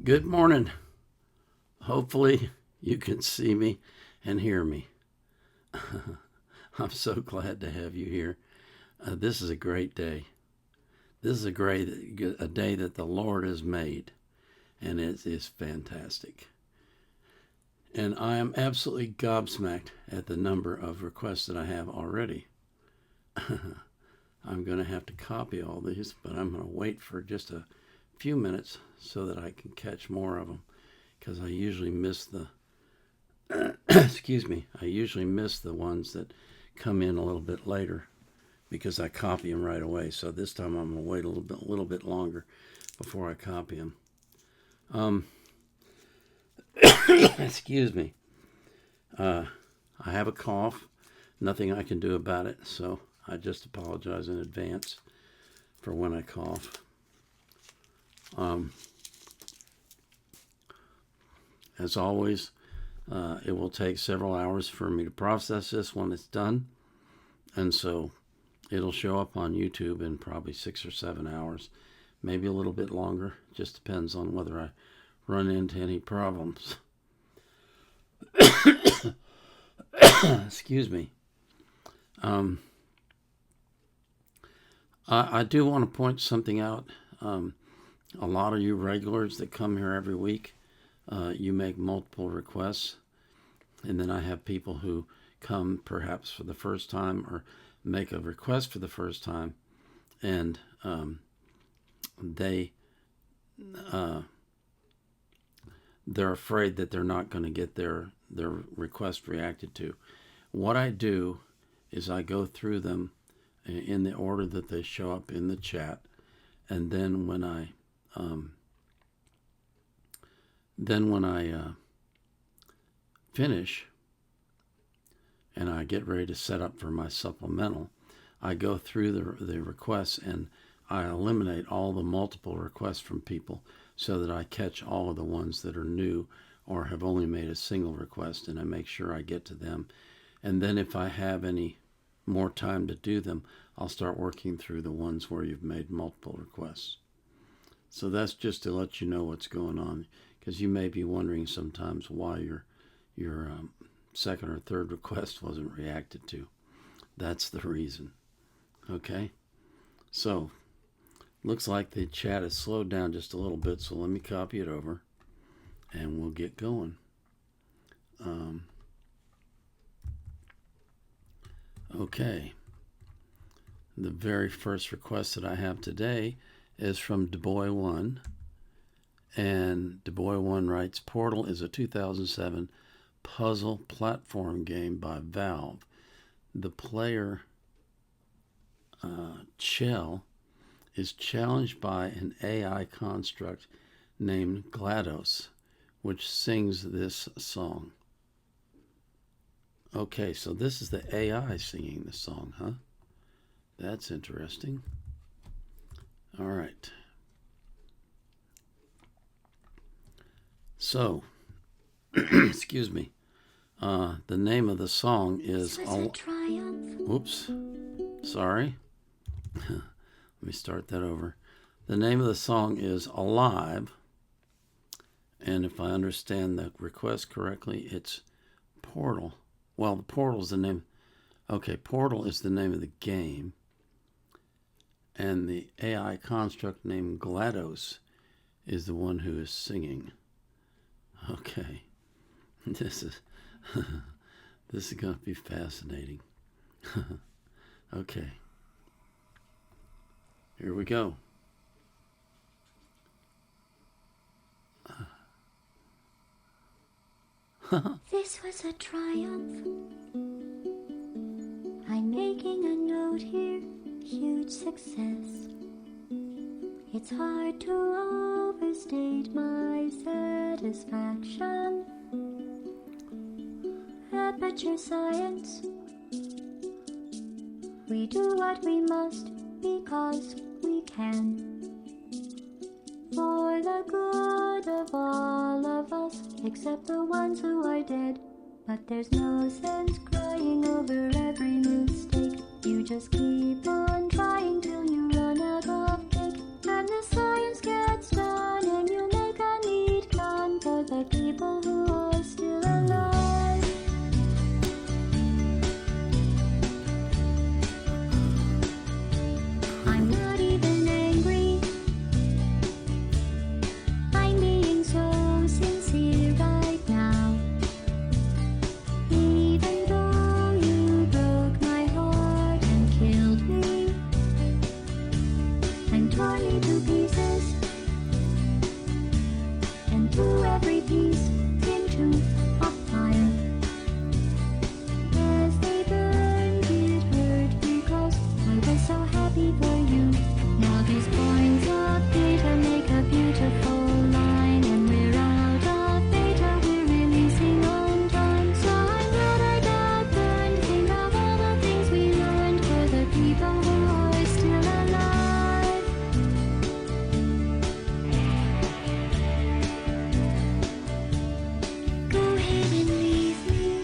Good morning. Hopefully you can see me and hear me. I'm so glad to have you here. This is a great day. This is a day that the Lord has made, and it is fantastic. And I am absolutely gobsmacked at the number of requests that I have already. I'm going to have to copy all these, but I'm going to wait for just a few minutes so that I can catch more of them, because I usually miss the I usually miss the ones that come in a little bit later because I copy them right away. So this time I'm going to wait a little bit longer before I copy them. Excuse me. I have a cough. Nothing I can do about it, so I just apologize in advance for when I cough. As always, it will take several hours for me to process this when it's done, and so it'll show up on YouTube in probably 6 or 7 hours, maybe a little bit longer. Just depends on whether I run into any problems. Excuse me. I do want to point something out. A lot of you regulars that come here every week, you make multiple requests, and then I have people who come perhaps for the first time or make a request for the first time, and they're afraid that they're not going to get their request reacted to. What I do is I go through them in the order that they show up in the chat, and then when I finish and I get ready to set up for my supplemental, I go through the requests and I eliminate all the multiple requests from people so that I catch all of the ones that are new or have only made a single request, and I make sure I get to them. And then if I have any more time to do them, I'll start working through the ones where you've made multiple requests. So that's just to let you know what's going on, because you may be wondering sometimes why your second or third request wasn't reacted to. That's the reason. Okay? So, looks like the chat has slowed down just a little bit, so let me copy it over, and we'll get going. Okay. The very first request that I have today is from Bois 1, and Bois 1 writes, Portal is a 2007 puzzle platform game by Valve. The player, Ciel, is challenged by an AI construct named GLaDOS, which sings this song. Okay, so this is the AI singing the song, huh? That's interesting. All right. So, excuse me. The name of the song is... Whoops. Sorry. Let me start that over. The name of the song is Alive. And if I understand the request correctly, it's Portal. Well, the Portal is the name. Okay, Portal is the name of the game. And the AI construct named GLaDOS is the one who is singing. Okay. This is going to be fascinating. Okay. Here we go. This was a triumph. I'm making a note here. Huge success. It's hard to overstate my satisfaction. Aperture science. We do what we must because we can. For the good of all of us, except the ones who are dead. But there's no sense crying over every mistake. You just keep on trying till you run out of cake. And the science gets done and you make a neat the people who are still alive. I'm not even angry. I'm being so sincere right now. Even though you broke my heart and killed me and tore me to pieces and threw every piece into a fire. As they burned, it hurt because I was so happy for you. Now these points of data make a beautiful line, and we're out of data, we're releasing on time. So I'm glad I got burned. Think of all the things we learned for the people who are still alive. Go ahead and leave me.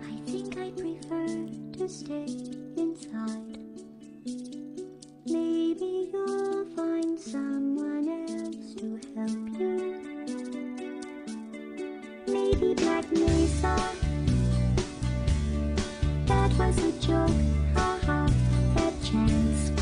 I think I prefer to stay inside. Maybe you'll find someone else to help you. Maybe Black Mesa. That was a joke, haha, that chance.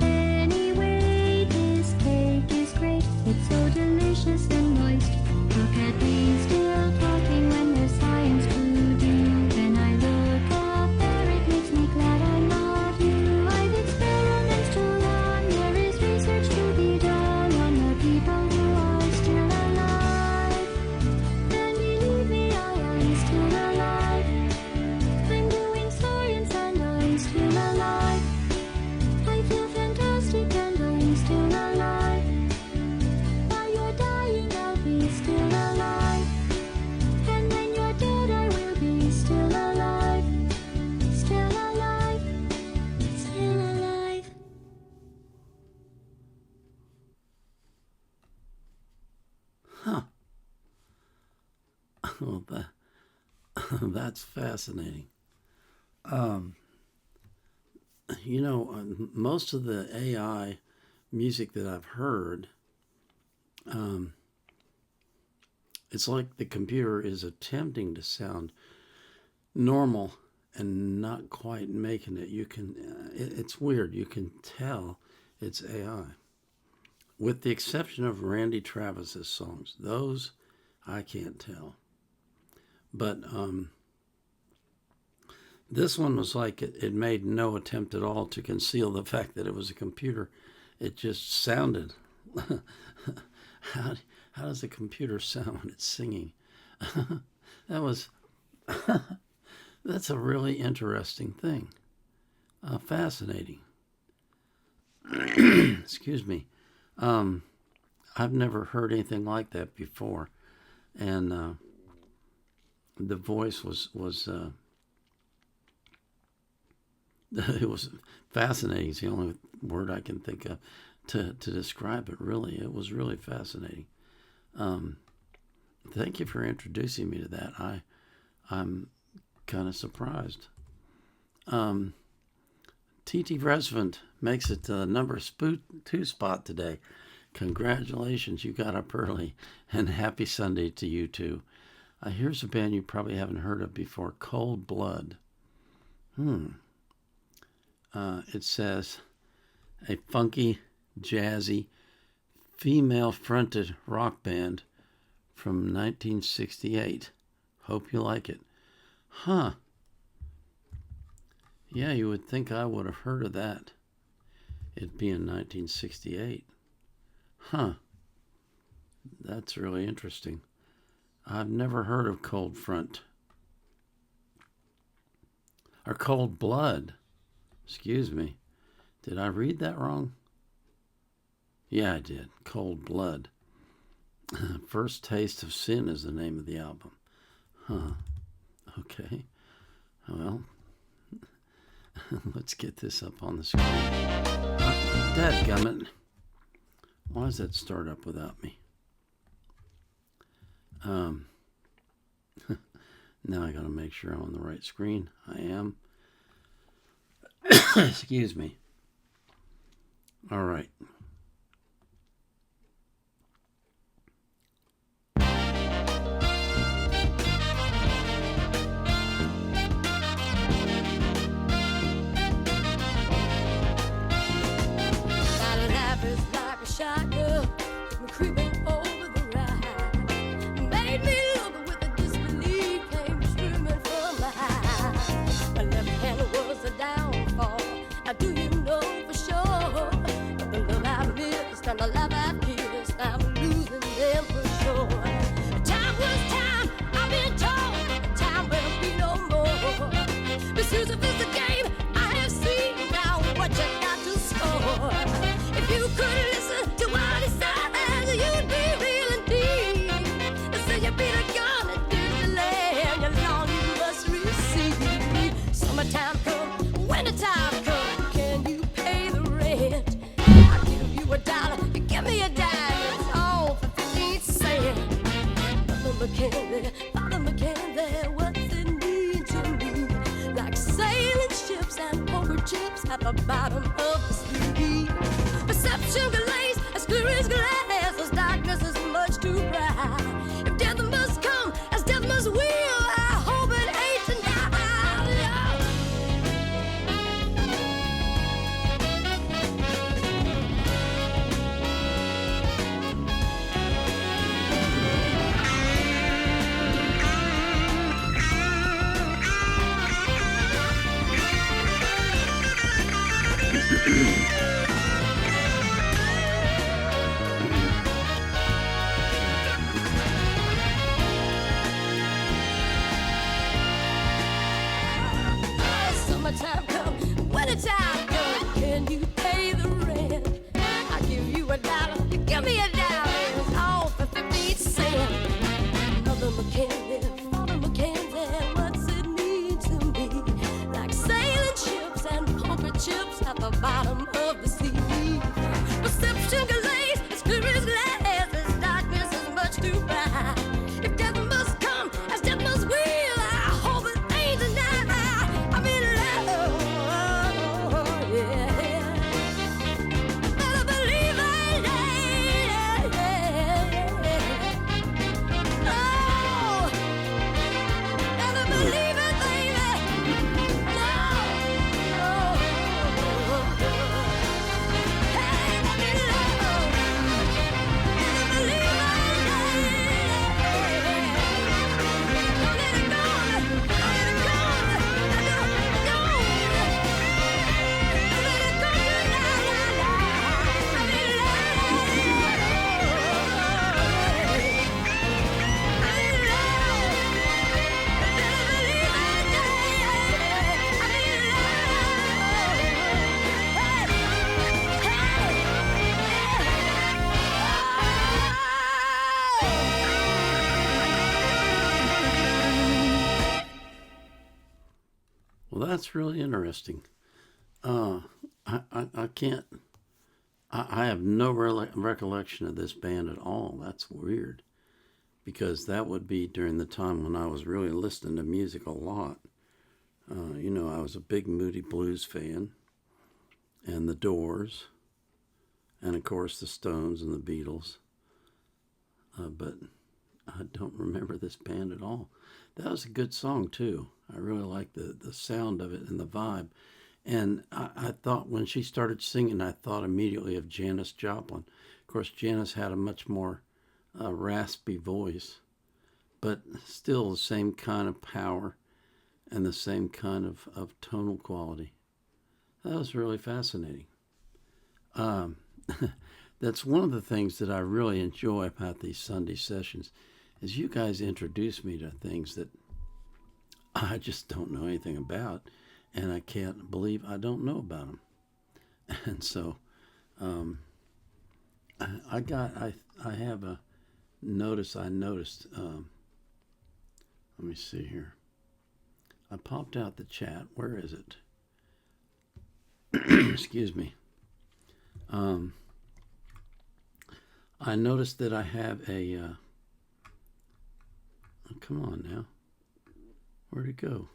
Anyway, this cake is great. It's so delicious and moist. Look at me still talking when there's science to do. When I look up there, it makes me glad I'm not you. I've experiments to run. There is research to be done on the people who are still alive. And believe me, I am still alive. I'm doing science and I'm still alive. I feel fantastic and I'm still alive. While you're dying, I'll be still alive. And when you're dead, I will be still alive. Still alive. Still alive. Huh. Well, that's fascinating. Most of the AI music that I've heard, it's like the computer is attempting to sound normal and not quite making it. It's weird. You can tell it's AI. With the exception of Randy Travis's songs. Those I can't tell. But this one was like it made no attempt at all to conceal the fact that it was a computer. It just sounded. How does a computer sound when it's singing? That's a really interesting thing. Fascinating. Excuse me. I've never heard anything like that before. And the voice was it was fascinating. It's the only word I can think of to describe it, really. It was really fascinating. Thank you for introducing me to that. I'm kind of surprised. TT Resvent makes it to the number 2 spot today. Congratulations, you got up early, and happy Sunday to you too. Here's a band you probably haven't heard of before, Cold Blood. It says, a funky, jazzy, female-fronted rock band from 1968. Hope you like it. Huh. Yeah, you would think I would have heard of that. It being 1968. Huh. That's really interesting. I've never heard of Cold Front. Or Cold Blood. Excuse me. Did I read that wrong? Yeah, I did. Cold Blood. First Taste of Sin is the name of the album. Huh. Okay. Well, let's get this up on the screen. Dadgummit. Why does that start up without me? Now I gotta make sure I'm on the right screen. I am. Excuse me. All right. shy girl, creeping over the ride. Made me look with a disbelief, came streaming from my eyes. My left hand was a downfall. Now do you know for sure? The love I missed and the love I kissed, I'm losing them for sure. Time was time, I've been told. Time will be no more. Berceuse is the game I have seen. Now what you got to score? If you could listen to what he says, you'd be real indeed. They say you beat a gun and Disneyland, your lawn you must receive. Summertime come, wintertime come, can you pay the rent? I'll give you $1, you give me a dime, it's all for 15 cents. Father McKinley, what's it mean to me? Like sailing ships and poker chips at the bottom of the sea. Perception glaze as clear as glass, as darkness is much too bright. If death must come, as death must will, I hope it ain't tonight. Summertime come, wintertime come, can you pay the rent? I give you $1, you give me a dime, it's all for 15 cents. Father McKenzie, what's it mean to me? Like sailing ships and poker chips at the bottom of the sea. Perception glaze as clear as glass, as darkness is much too bright. If death must come, as death must will, I hope it ain't tonight. I'm in love, yeah. Better believe it, yeah. Oh, better believe it, baby. No, oh. Hey, I'm in love. Better believe it, yeah. Don't let it go, don't let it go, don't let it go tonight. I'm in Well, that's really interesting. I can't. I have no recollection of this band at all. That's weird, because that would be during the time when I was really listening to music a lot. I was a big Moody Blues fan, and the Doors, and of course the Stones and the Beatles. But I don't remember this band at all. That was a good song too. I really liked the sound of it and the vibe. And I thought when she started singing, I thought immediately of Janis Joplin. Of course, Janis had a much more raspy voice, but still the same kind of power and the same kind of tonal quality. That was really fascinating. That's one of the things that I really enjoy about these Sunday sessions, is you guys introduce me to things that I just don't know anything about, and I can't believe I don't know about them. And so I have a notice I noticed. Let me see here. I popped out the chat. Where is it? Excuse me. I noticed that I have a oh, come on now. Where'd it go?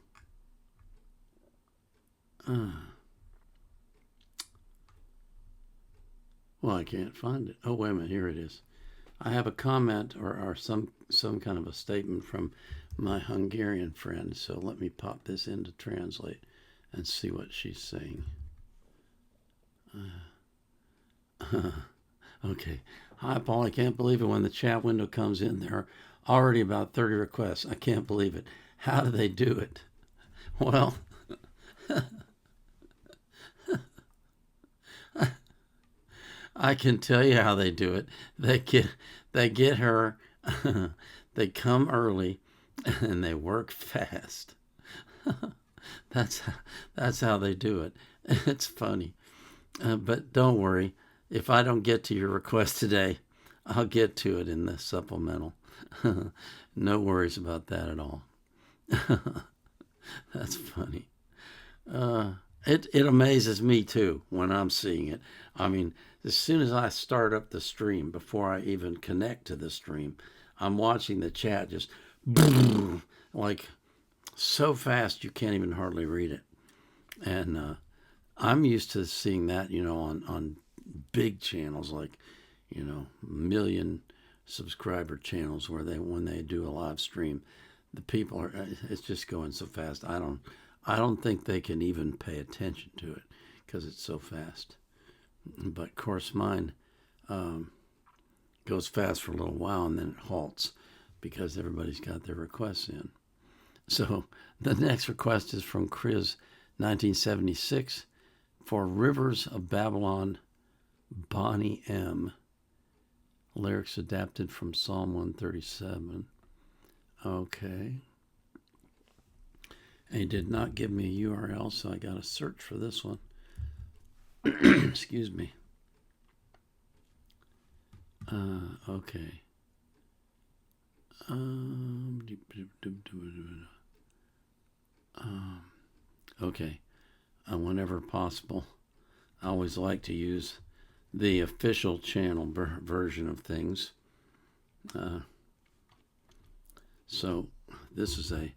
Well, I can't find it. Oh, wait a minute. Here it is. I have a comment or some kind of a statement from my Hungarian friend. So let me pop this in to translate and see what she's saying. Okay. Hi, Paul. I can't believe it. When the chat window comes in, there are already about 30 requests. I can't believe it. How do they do it? Well, I can tell you how they do it. They get her, they come early, and they work fast. That's how they do it. It's funny. But don't worry. If I don't get to your request today, I'll get to it in the supplemental. No worries about that at all. That's funny. It amazes me too when I'm seeing it. I mean, as soon as I start up the stream, before I even connect to the stream, I'm watching the chat just like so fast you can't even hardly read it. And I'm used to seeing that, on big channels like, million subscriber channels where when they do a live stream, the people it's just going so fast. I don't think they can even pay attention to it because it's so fast. But of course mine goes fast for a little while and then it halts because everybody's got their requests in. So the next request is from Chris 1976 for Rivers of Babylon, Boney M. Lyrics adapted from Psalm 137. Okay. And he did not give me a URL, so I got to search for this one. Excuse me. Okay. Okay. Whenever possible, I always like to use the official channel version of things. So this is a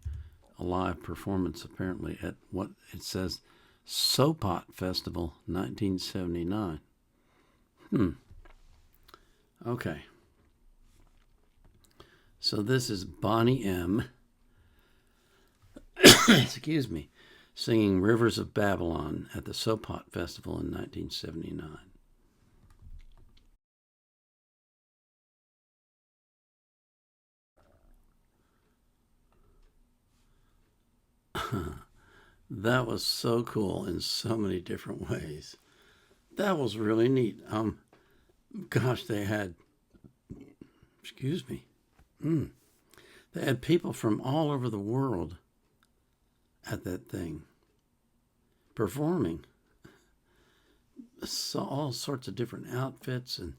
live performance apparently at what it says Sopot Festival 1979. Okay. So this is Boney M. Excuse me. Singing Rivers of Babylon at the Sopot Festival in 1979. That was so cool in so many different ways. That was really neat. Gosh, they had, excuse me, they had people from all over the world at that thing performing. So all sorts of different outfits and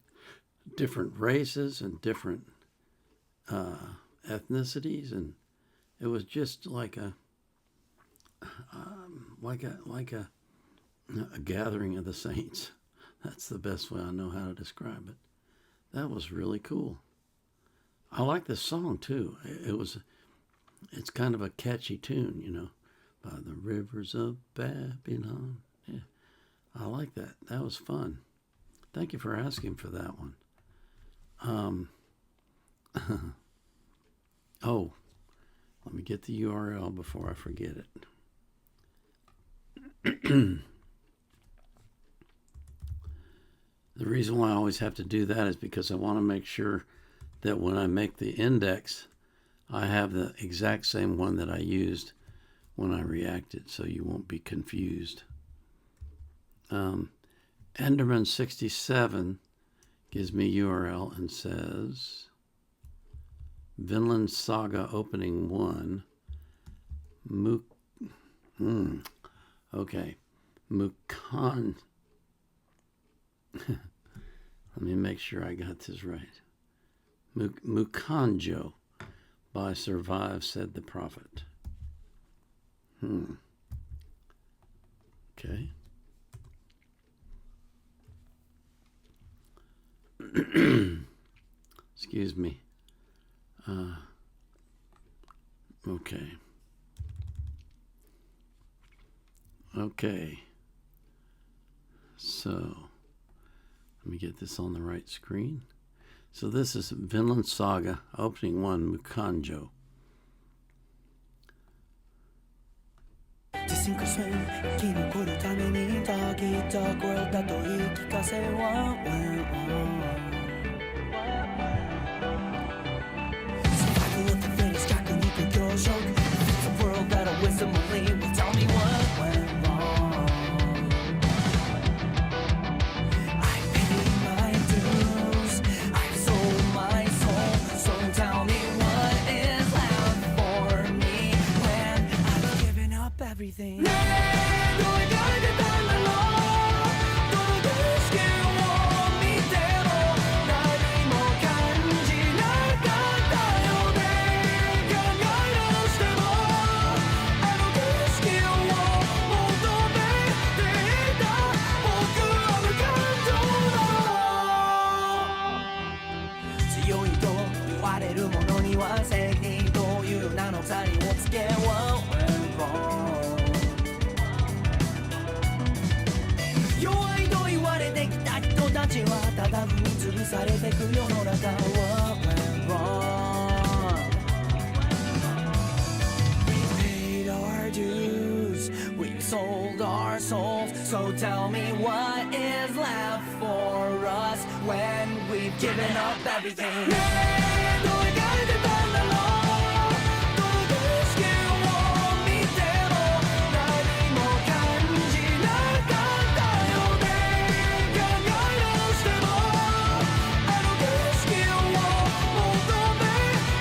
different races and different ethnicities, and it was just like a gathering of the saints. That's the best way I know how to describe it. That was really cool. I like this song too. It's kind of a catchy tune, by the rivers of Babylon. Yeah, I like that. That was fun. Thank you for asking for that one. Oh, let me get the URL before I forget it. The reason why I always have to do that is because I want to make sure that when I make the index, I have the exact same one that I used when I reacted, so you won't be confused. Enderman67 gives me URL and says Vinland Saga Opening 1 Okay. Let me make sure I got this right. Mukanjyo by Survive, said the prophet. Okay. Excuse me. Okay. Okay. So, let me get this on the right screen. So this is Vinland Saga, Opening 1, Mukanjyo. 良いと言われるものには正義という名の鎖をつけ What went wrong 弱いと言われてきた人たちはただ踏み潰されてく世の中 What went wrong We paid our dues We sold our souls So tell me what is left for us When we've given up everything ねえどう描いてたんだろうどの景色を見ても何も感じなかったよね考え直してもあの景色を求め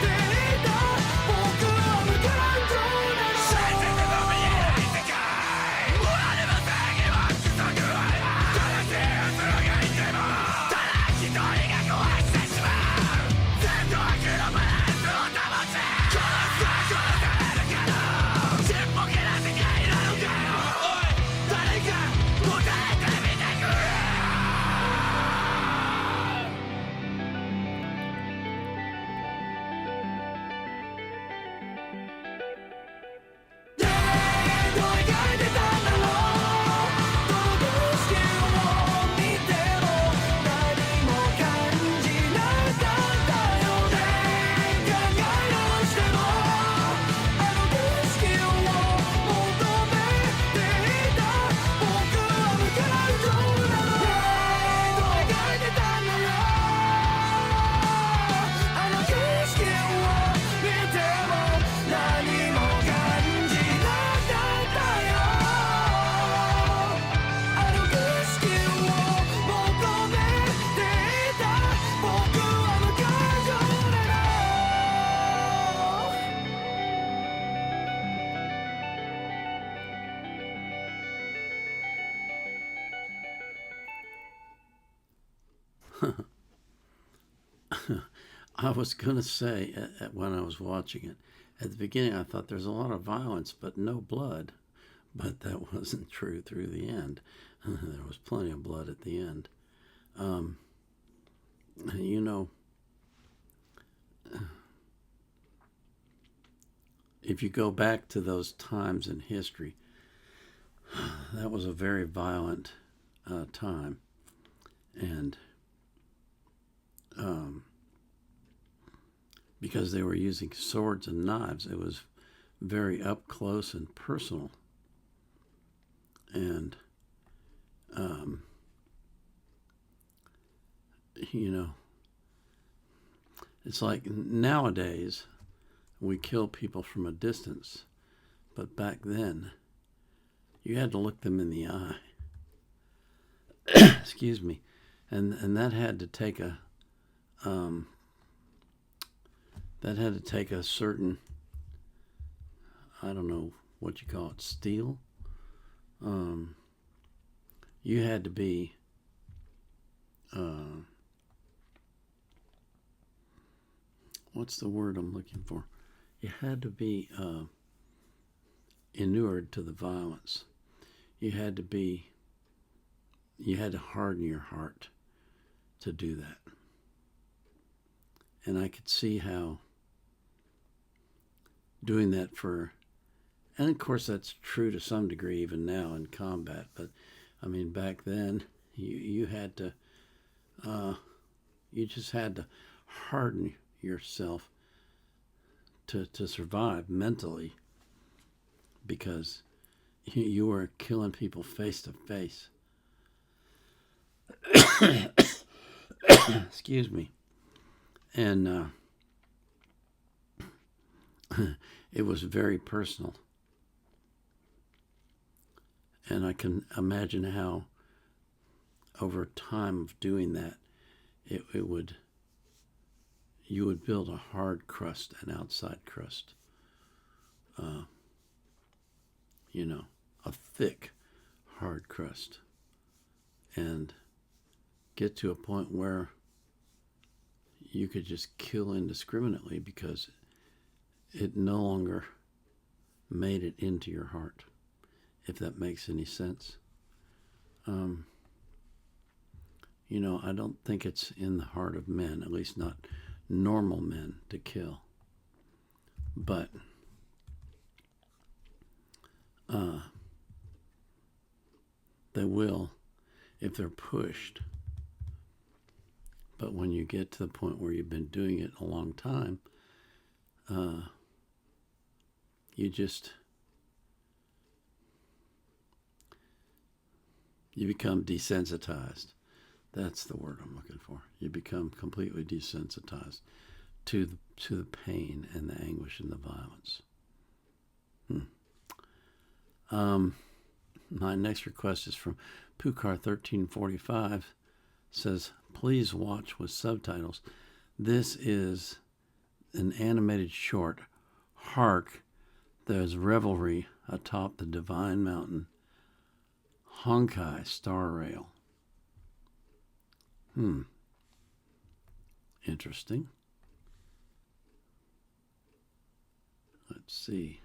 ていた僕は無感情なの信じても見えない世界俺の正義は不足は正しい奴らがいてもただ一人が壊してしまう全部は黒バランスを保つ殺すは殺されるけどちっぽけな世界なのかよおい誰か答えてみてくれ どう描いてたんだろうどの景色を見ても何も感じなかったよね考え直してもあの景色を求めていた僕は無感情なのどう描いてたんだろうあの景色を見ても何も感じなかったよあの景色を求めていた僕は無感情なの I was going to say, when I was watching it, at the beginning I thought there's a lot of violence, but no blood. But that wasn't true through the end. There was plenty of blood at the end. You know, if you go back to those times in history, that was a very violent time. And because they were using swords and knives, it was very up close and personal. And, you know, it's like nowadays we kill people from a distance, but back then you had to look them in the eye. Excuse me. And that had to take a certain, I don't know what you call it, steel. You had to be what's the word I'm looking for? You had to be inured to the violence. You had to harden your heart to do that. And I could see how doing that and of course that's true to some degree even now in combat, but I mean back then you had to, you just had to harden yourself to survive mentally, because you were killing people face to face. Excuse me. And it was very personal. And I can imagine how over time of doing that, you would build a hard crust, an outside crust. A thick, hard crust. And get to a point where you could just kill indiscriminately because it no longer made it into your heart, if that makes any sense. I don't think it's in the heart of men, at least not normal men to kill. But they will if they're pushed. But when you get to the point where you've been doing it a long time, you become desensitized. That's the word I'm looking for. You become completely desensitized to the pain and the anguish and the violence. My next request is from Pukar1345. Says, please watch with subtitles. This is an animated short, Hark. There's Revelry atop the Divine Mountain. Honkai Star Rail. Interesting. Let's see.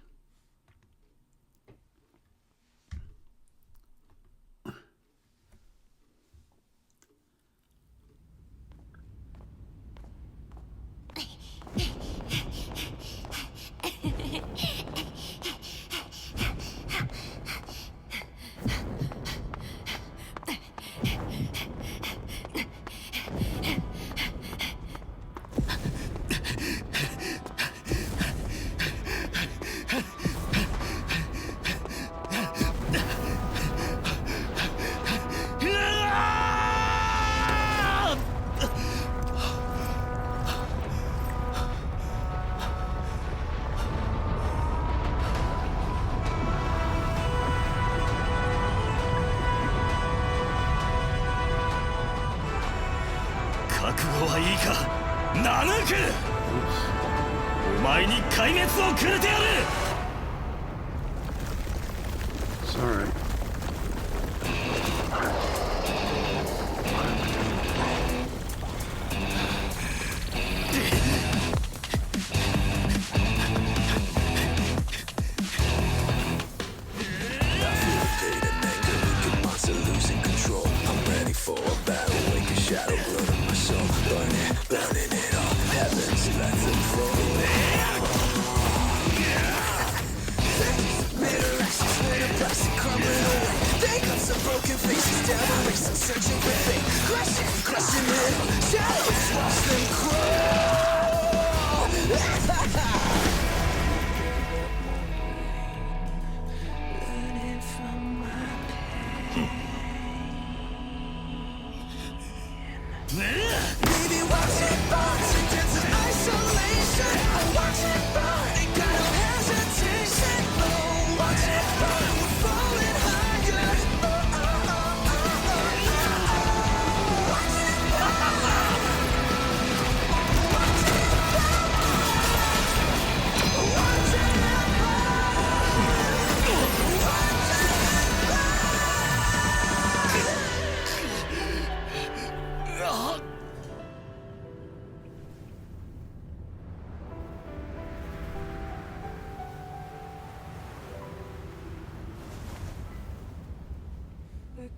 Sorry.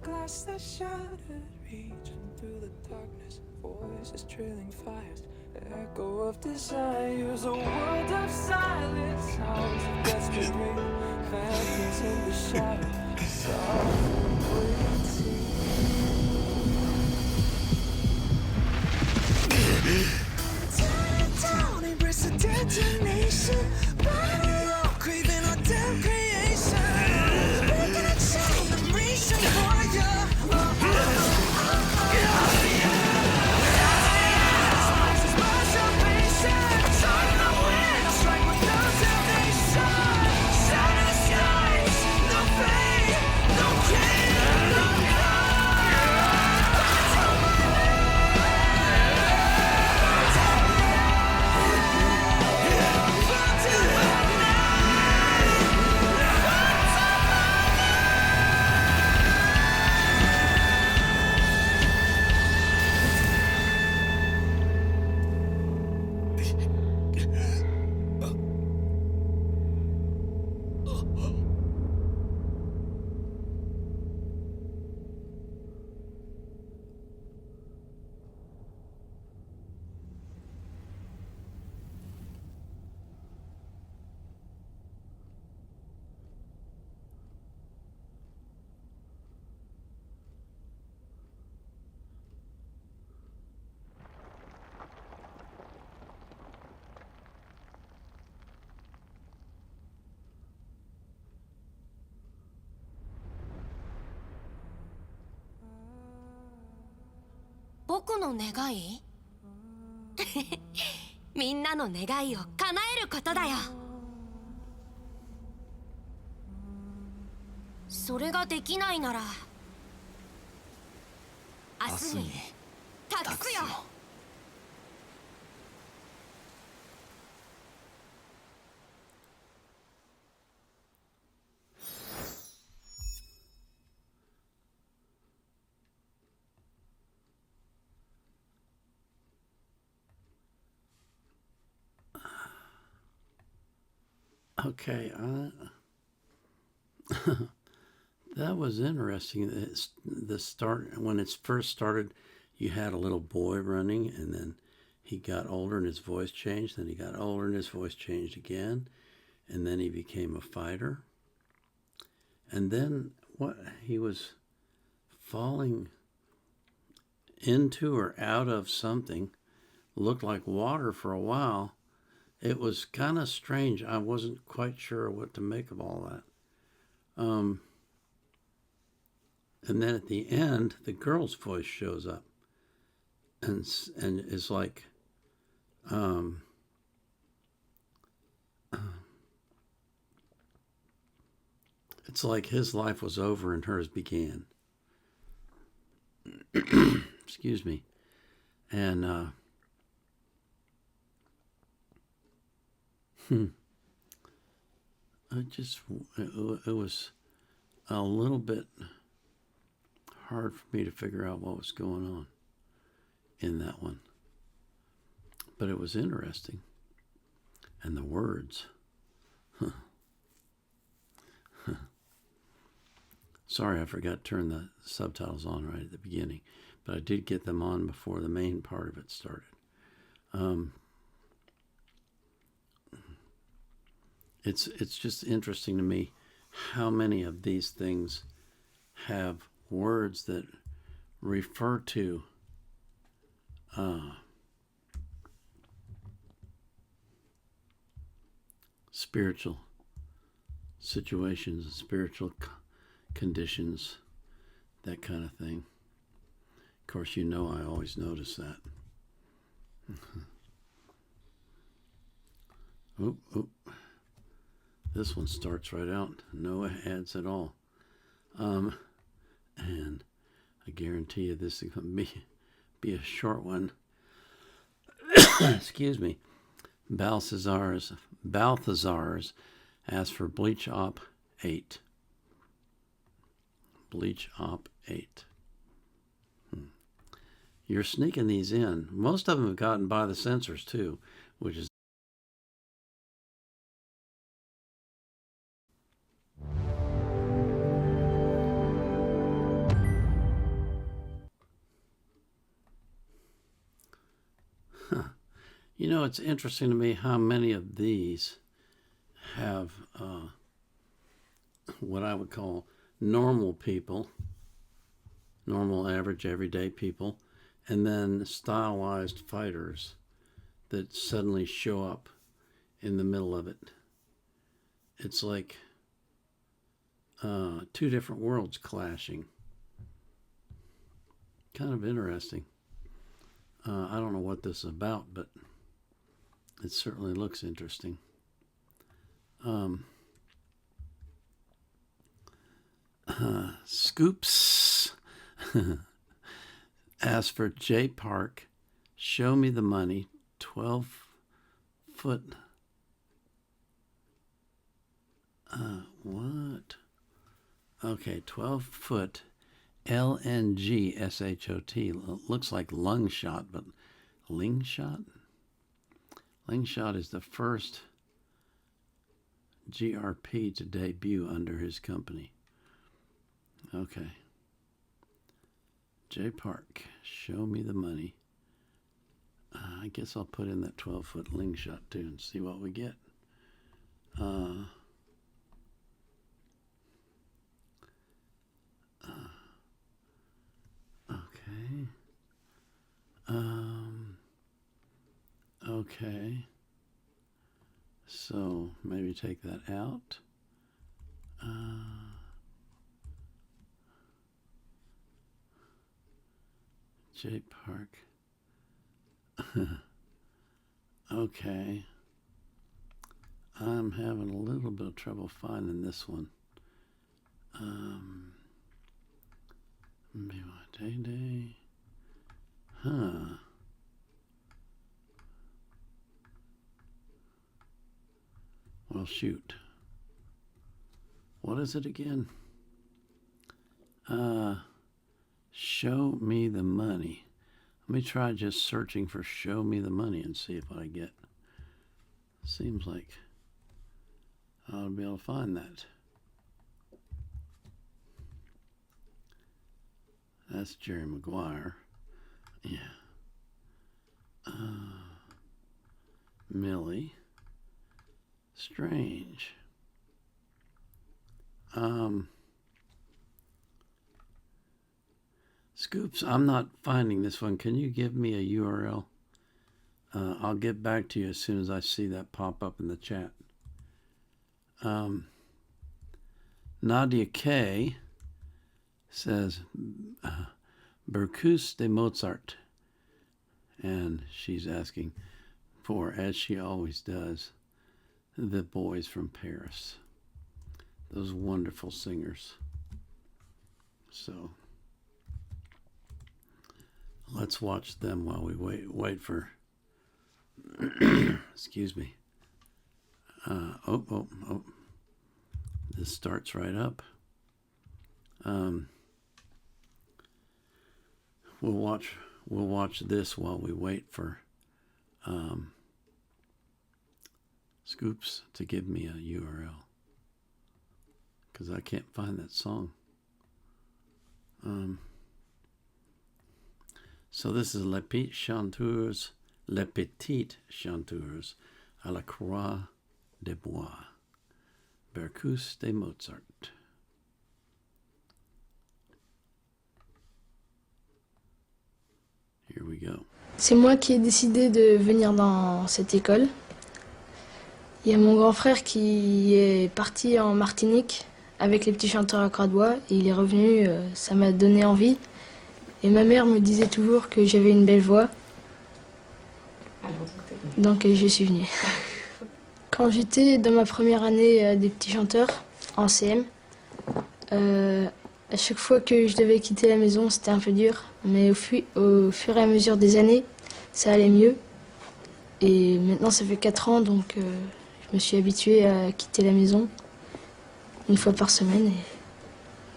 Glass that shattered, reaching through the darkness, voices trailing fires, echo of desires, a world of silence, sounds of desperate, phantoms in the shadow, soft waiting. Turn down, embrace the detonation, burn it all, craving our damn creation, breaking a chain, I'm reaching for you. どこの願い？みんなの願いを叶えることだよ。それができないなら明日に託すよ。Okay, that was interesting. The start, when it first started, you had a little boy running, and then he got older and his voice changed. Then he got older and his voice changed again, and then he became a fighter. And then he was falling into or out of something, looked like water for a while. It was kind of strange. I wasn't quite sure what to make of all that. And then at the end, the girl's voice shows up, and is like, it's like his life was over and hers began. Excuse me. And it was a little bit hard for me to figure out what was going on in that one. But it was interesting. And the words. Sorry, I forgot to turn the subtitles on right at the beginning. But I did get them on before the main part of it started. It's just interesting to me how many of these things have words that refer to spiritual situations, spiritual conditions, that kind of thing. Of course, you know I always notice that. Oop. This one starts right out. No ads at all. And I guarantee you this is going to be a short one. Excuse me. Balthazar's asked for Bleach Op 8. Bleach Op 8. You're sneaking these in. Most of them have gotten by the censors too, which is You know, it's interesting to me how many of these have what I would call normal people, normal, average, everyday people, and then stylized fighters that suddenly show up in the middle of it. It's like two different worlds clashing. Kind of interesting. I don't know what this is about, but it certainly looks interesting. Scoops asked for J Park, show me the money, 12-foot. What? Okay, 12-foot LNGSHOT. Looks like lung shot, but ling shot? Ling shot is the first GRP to debut under his company. Okay. J Park, show me the money. I guess I'll put in that 12-foot ling shot too and see what we get. Okay. Okay. So maybe take that out. DJ Park. Okay. I'm having a little bit of trouble finding this one. Be my day. Huh. Well, shoot. What is it again? Show me the money. Let me try just searching for show me the money and see if I get. Seems like I'll be able to find that. That's Jerry Maguire. Yeah. Millie. Strange. Scoops, I'm not finding this one. Can you give me a URL? I'll get back to you as soon as I see that pop up in the chat. Nadia K says Berceuse de Mozart. And she's asking for, as she always does, the boys from Paris. Those wonderful singers. So let's watch them while we wait for excuse me. Oh. This starts right up. We'll watch this while we wait for Scoops to give me a URL, because I can't find that song. So this is Les Petites Chanteurs à la Croix de Bois, Berceuse de Mozart. Here we go. C'est moi qui ai décidé de venir dans cette école. Il y a mon grand frère qui est parti en Martinique avec les petits chanteurs à Croix de Bois et il est revenu, ça m'a donné envie. Et ma mère me disait toujours que j'avais une belle voix. Donc je suis venue. Quand j'étais dans ma première année des petits chanteurs en CM, à chaque fois que je devais quitter la maison, c'était un peu dur. Mais au fur et à mesure des années, ça allait mieux. Et maintenant, ça fait 4 ans, donc je me suis habituée à quitter la maison une fois par semaine.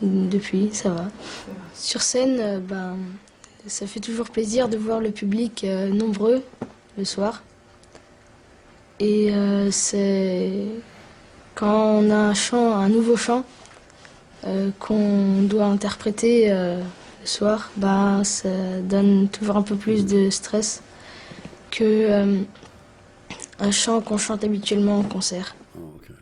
Et depuis, ça va. Sur scène, ça fait toujours plaisir de voir le public nombreux le soir. Et c'est quand on a un nouveau chant qu'on doit interpréter le soir, ça donne toujours un peu plus de stress que un chant qu'on chante habituellement en concert. Okay.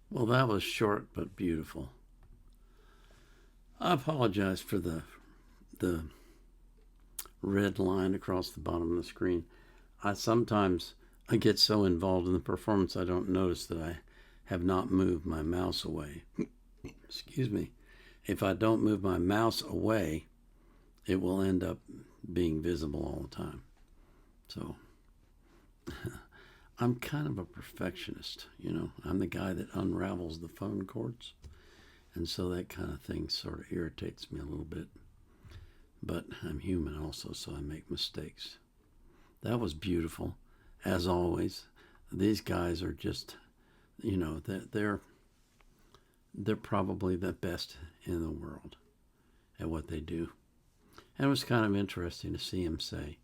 Well, that was short but beautiful. I apologize for the red line across the bottom of the screen. I get so involved in the performance I don't notice that I have not moved my mouse away. Excuse me. If I don't move my mouse away, it will end up being visible all the time. So I'm kind of a perfectionist, you know. I'm the guy that unravels the phone cords, and so that kind of thing sort of irritates me a little bit. But I'm human also, so I make mistakes. That was beautiful, as always. These guys are just, you know, they're probably the best in the world at what they do. And it was kind of interesting to see him say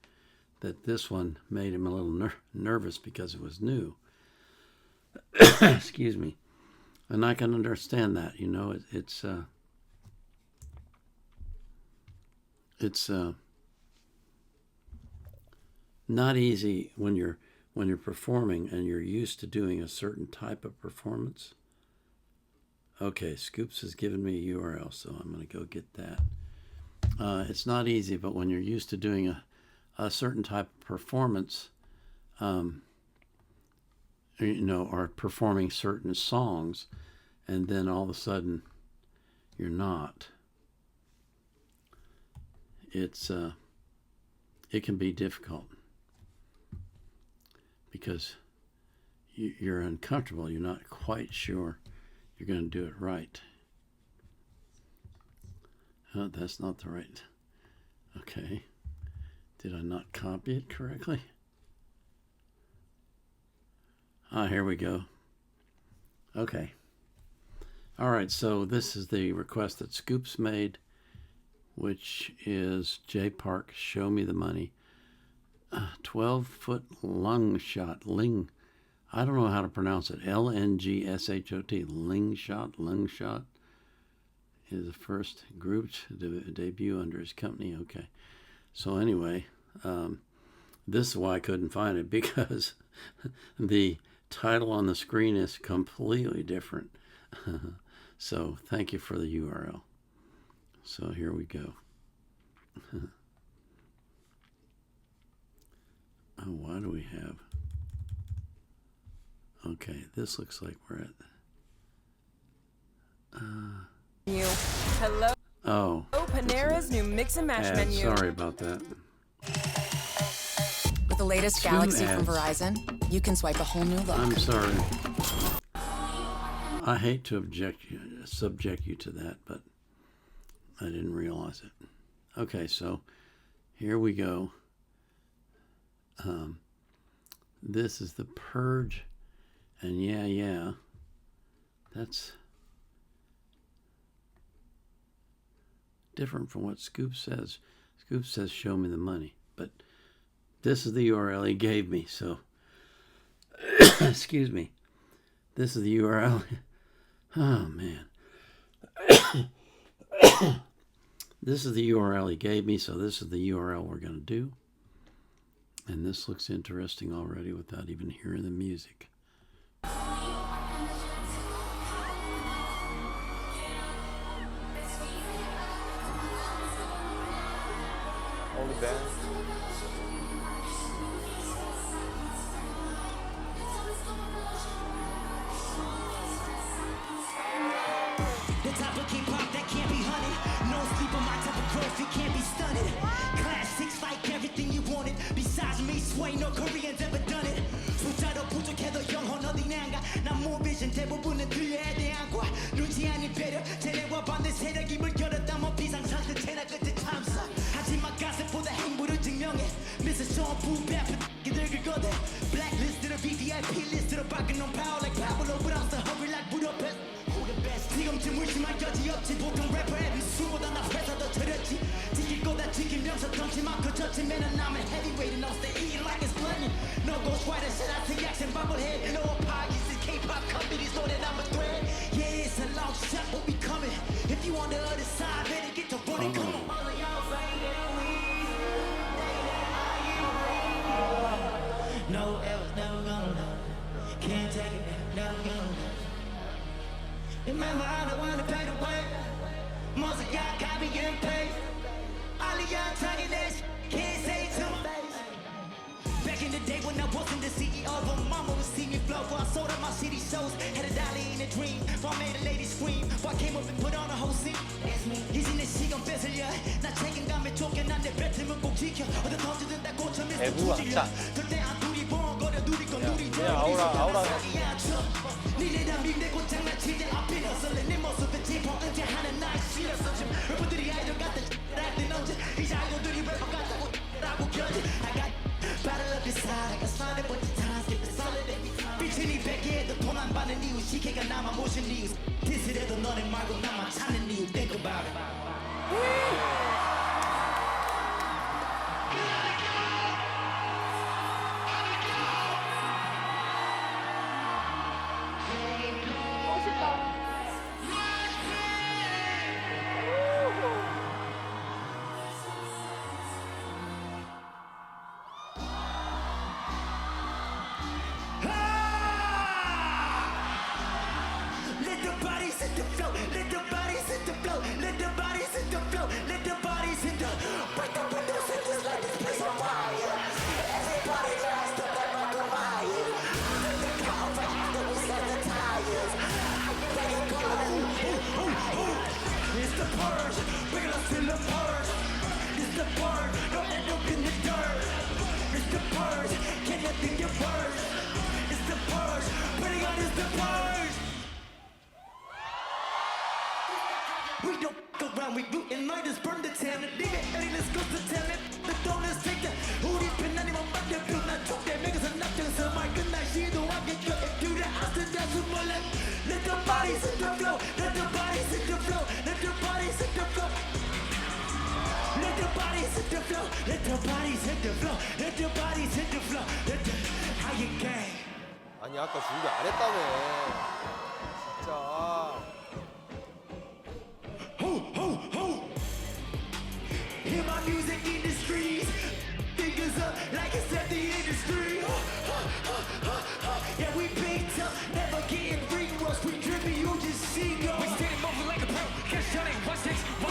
that this one made him a little nervous because it was new. Excuse me. And I can understand that, you know. It's not easy when you're performing and you're used to doing a certain type of performance. Okay, Scoops has given me a URL, so I'm going to go get that. It's not easy, but when you're used to doing a certain type of performance, you know, or performing certain songs, and then all of a sudden you're not. It can be difficult because you're uncomfortable. You're not quite sure you're going to do it right. Oh, that's not the right. Okay. Did I not copy it correctly? Ah, here we go. Okay. All right, so this is the request that Scoops made, which is J Park, Show Me the Money. 12-foot lung shot. I don't know how to pronounce it. LNGSHOT. Lung shot is the first group to debut under his company. Okay. So anyway, this is why I couldn't find it, because the title on the screen is completely different. So thank you for the URL. So here we go. Oh, why do we have? Okay, this looks like we're at. Hello. Oh. Panera's new mix and match menu. Sorry about that. With the latest Galaxy from Verizon, you can swipe a whole new look. I'm sorry. I hate to subject you to that, but I didn't realize it. Okay, so here we go. This is the Purge, and yeah, that's different from what Scoop says. Scoop says, show me the money, but this is the URL he gave me, so excuse me. This is the URL. Oh, man. This is the URL he gave me, so this is the URL we're going to do. And this looks interesting already without even hearing the music. All the band. The type of K-pop that can't be hunted. No sleep on my type of growth, it can't be stunted. Classics like everything you wanted. Besides me, sway, no Koreans ever done it. 숫자로 부족해도 영혼 어디 난가. 난 모비전 대부분은 뒤에 대한 과. 눈치 아닌 배려, 쟤네와 반대 세력이 물 열었다면 비상상태 채나 끝에 참사. 하지만 가슴보다 행보를 증명해. Mr. Sean 부배 그들 긁어대. Blacklis트로 VVIP 리스트로 바꿔놓은 power like Pablo, but I'm still hungry like Budapest. 지금쯤 물심할 여지 없지. 보통 래퍼 앱은 수보다 나 회사 더 차렸지. 지킬 거다 지키면서 덩치 많고 저치면은 I'm a heavyweight and I'll stay eating like it's gluttony. No ghostwriter, shout out to Yaks and Bubblehead. No apologies, this K-pop companies know that I'm a threat. Yeah, it's a long shot, but we coming. If you on the other side, better get to running. Come on. All of y'all say that we no, it was never gonna love. Can't take it back, never gonna love. Remember, I'm the one that paid the way. Most of y'all copy and paste. All of y'all talking that shit, can't say it to my face. Back in the day when I wasn't the CEO, but mama would see me flow. Before I sold out my city shows, had a dolly in in a dream. So I made a lady scream. So I came up and put on a whole scene. That's me. 이진의 시간 뺏으려. 나 책임감에 쫓겨난데 뱉으면 꼭 지켜. 어디 던지든 다 고쳐내서 애부 죽이려. 합작. 절대 안 두리번거려 누리 건 누리 줘. 아우라. 니네랑 밉내고 장난치지 앞에 나설래 내 모습에 짚어 은퇴하는 날 싫었어 지금 래퍼들이 아이돌 같은 랩들 언제 이제 아이돌들이 래퍼 같다고 라고 견제 I got battle up inside I got started with the times get the solid 삐치니 베개에도 돈 안 받는 이유 시계가 나만 모신 이유 디스해도 너네 말고 나만 찾는 이유 think about it It's the purge, we're gonna feel the purge. It's the purge, don't end up in the dirt. It's the purge, can't nothing get worse. It's the purge, putting on is the purge. We don't go around, we loot and murders, burn the town and leave it. Any let's go to town and the donors take the who deep in anyone but the build not took their niggas and nothing. So my good night, she don't want to get good and do that. I still got some more left. Let the bodies hit the flow, let the bodies hit the flow, let the bodies hit the flow. Let the bodies hit the flow, let the bodies hit the flow, let the bodies hit the flow, let the how you gang. 아니 아까 준비 안 했다며. 진짜. Ho! Hear my music in the streets. Fingers up like it's at the industry. Yeah, we big tough, never getting ring rust. We drippy, you just see go. We standing over like a pro. Catch your name, 1-6, 1-4.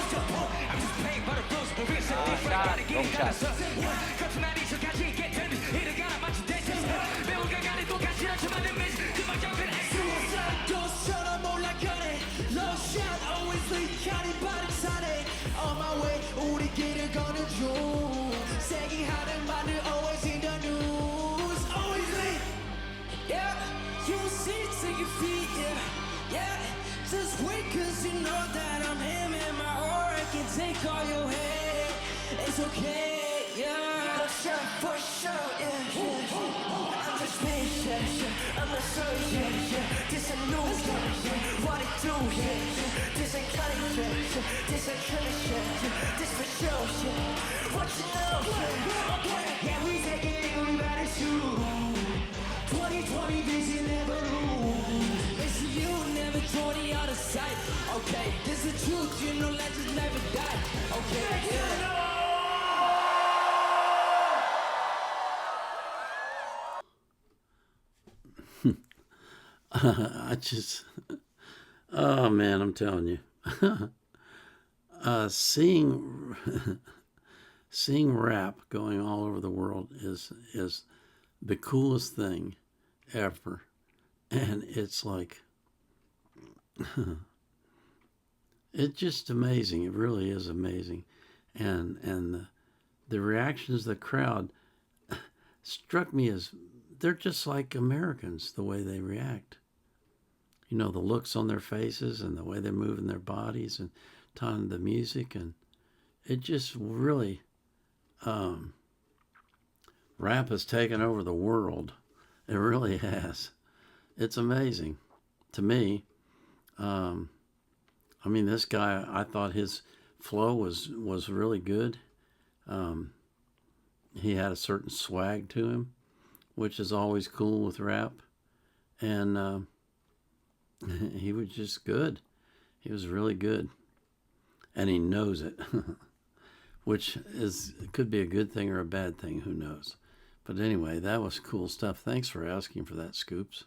I'm just playing by the rules, but we're so different. Gotta get it, gotta suck. 같은 날이 저까지 get turned. 이래가 마치 dentist. 배우가 가는 똑같이 않지만 내 미스. 그만 잡힌 X. Suicide, don't shut up, 올라가네. Low shot, always lead, carry body side. On my way, 우리 길을 가는 중. 세기 하는 말들 always in the news. Always lead. Yeah, you see it to your feet, yeah. Just wait, cause you know that I'm him and my aura can take all your hate. It's okay, yeah. For sure, yeah. I'm just patient, I'm a surgeon, this a new what it do, this ain't cutting, this ain't killing, this for sure, what you know, yeah, we take it, we better shoot. 2020 vision never lose. It's you never 20 out of sight. Okay, this is the truth, you know legends never die. Okay, yeah. I just, oh man, I'm telling you, seeing rap going all over the world is the coolest thing ever, and it's like, it's just amazing. It really is amazing, and the reactions of the crowd struck me as they're just like Americans, the way they react. You know, the looks on their faces and the way they're moving their bodies and time the music, and it just really, rap has taken over the world. It really has. It's amazing to me. I mean, this guy, I thought his flow was really good. He had a certain swag to him, which is always cool with rap. And he was just good. He was really good. And he knows it, which could be a good thing or a bad thing. Who knows? But anyway, that was cool stuff. Thanks for asking for that, Scoops.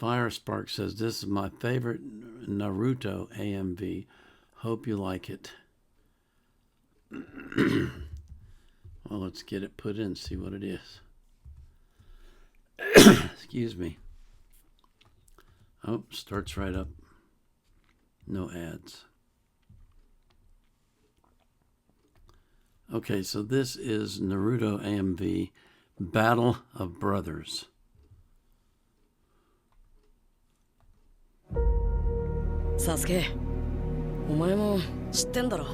Firespark says, this is my favorite Naruto AMV. Hope you like it. Well, let's get it put in, see what it is. Excuse me. Oh, starts right up. No ads. Okay, so this is Naruto AMV Battle of Brothers. Sasuke, お前も知ってんだろ。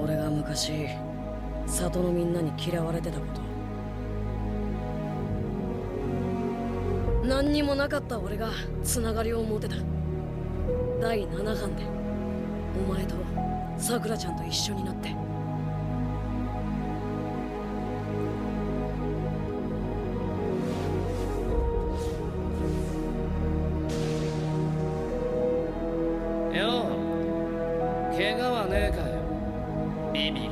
俺が昔里のみんなに嫌われてたこと。何にもなかった俺がつながりを持てた。第7巻でお前とさくらちゃんと一緒になって。よう、怪我はねえかよ、ビビ。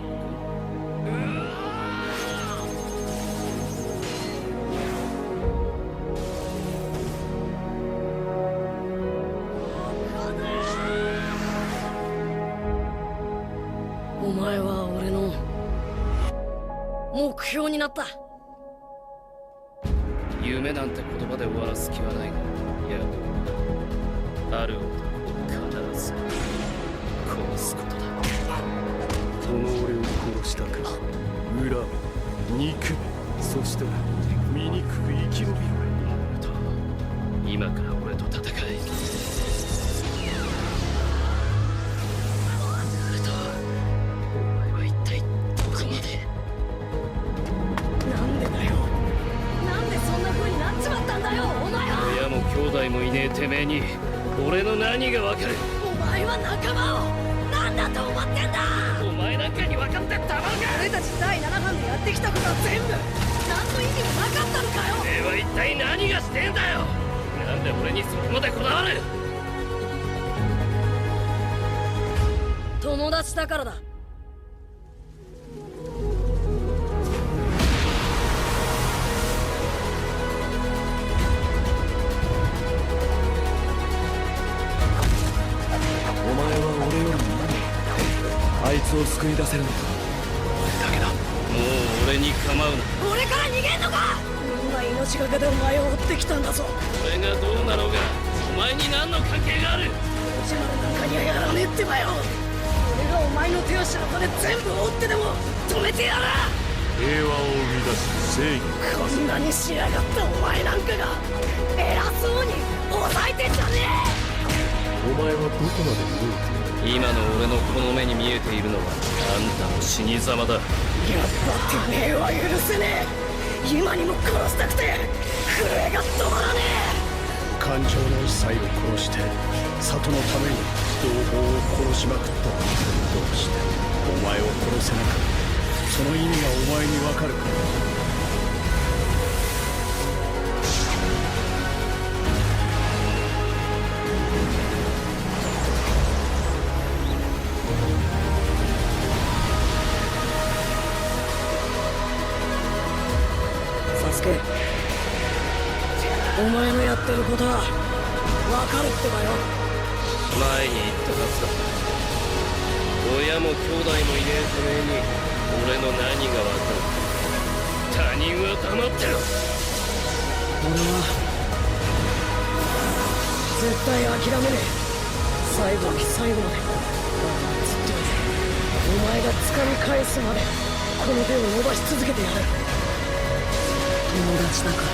お前は俺の目標になった。夢なんて言葉で終わらす気はないが、いや、ある男を必ず殺すことだ。この俺を殺したく、恨む、憎む、そして醜く生き延びろ。今から俺と戦え。もいねえてめえに俺の何がわかる。お前は仲間を何だと思ってんだ。お前なんかに分かってたまるか。俺たち第7巻でやってきたことは全部何の意味もなかったのかよ。お前は一体何がしてんだよ。なんで俺にそこまでこだわる。友達だからだ。あいつを救い出せるのか俺だけだ。もう俺に構うな。俺から逃げんのか。みんな命がけでお前を追ってきたんだぞ。俺がどうなろうがお前に何の関係がある。落ちまるなんかにはやらねえってばよ。俺がお前の手足の骨全部折ってでも止めてやる。平和を生み出す正義。こんなに仕上がったお前なんかが偉そうに抑えてんじゃねえ。お前はどこまで見えている。今の俺のこの目に見えているのはあんたの死に様だ。やっぱてめえは許せねえ。今にも殺したくて震えが止まらねえ。感情の一切を殺して里のために同胞を殺しまくった。どうしてお前を殺せなかった。その意味がお前にわかるか。お前のやってることは分かるってばよ。前に言ったはずだ。親も兄弟もいねえてめえに俺の何が分かる。他人は黙ってろ。俺は絶対諦めねえ。最後の最後までずっとお前が掴み返すまでこの手を伸ばし続けてやる。友達だからだ。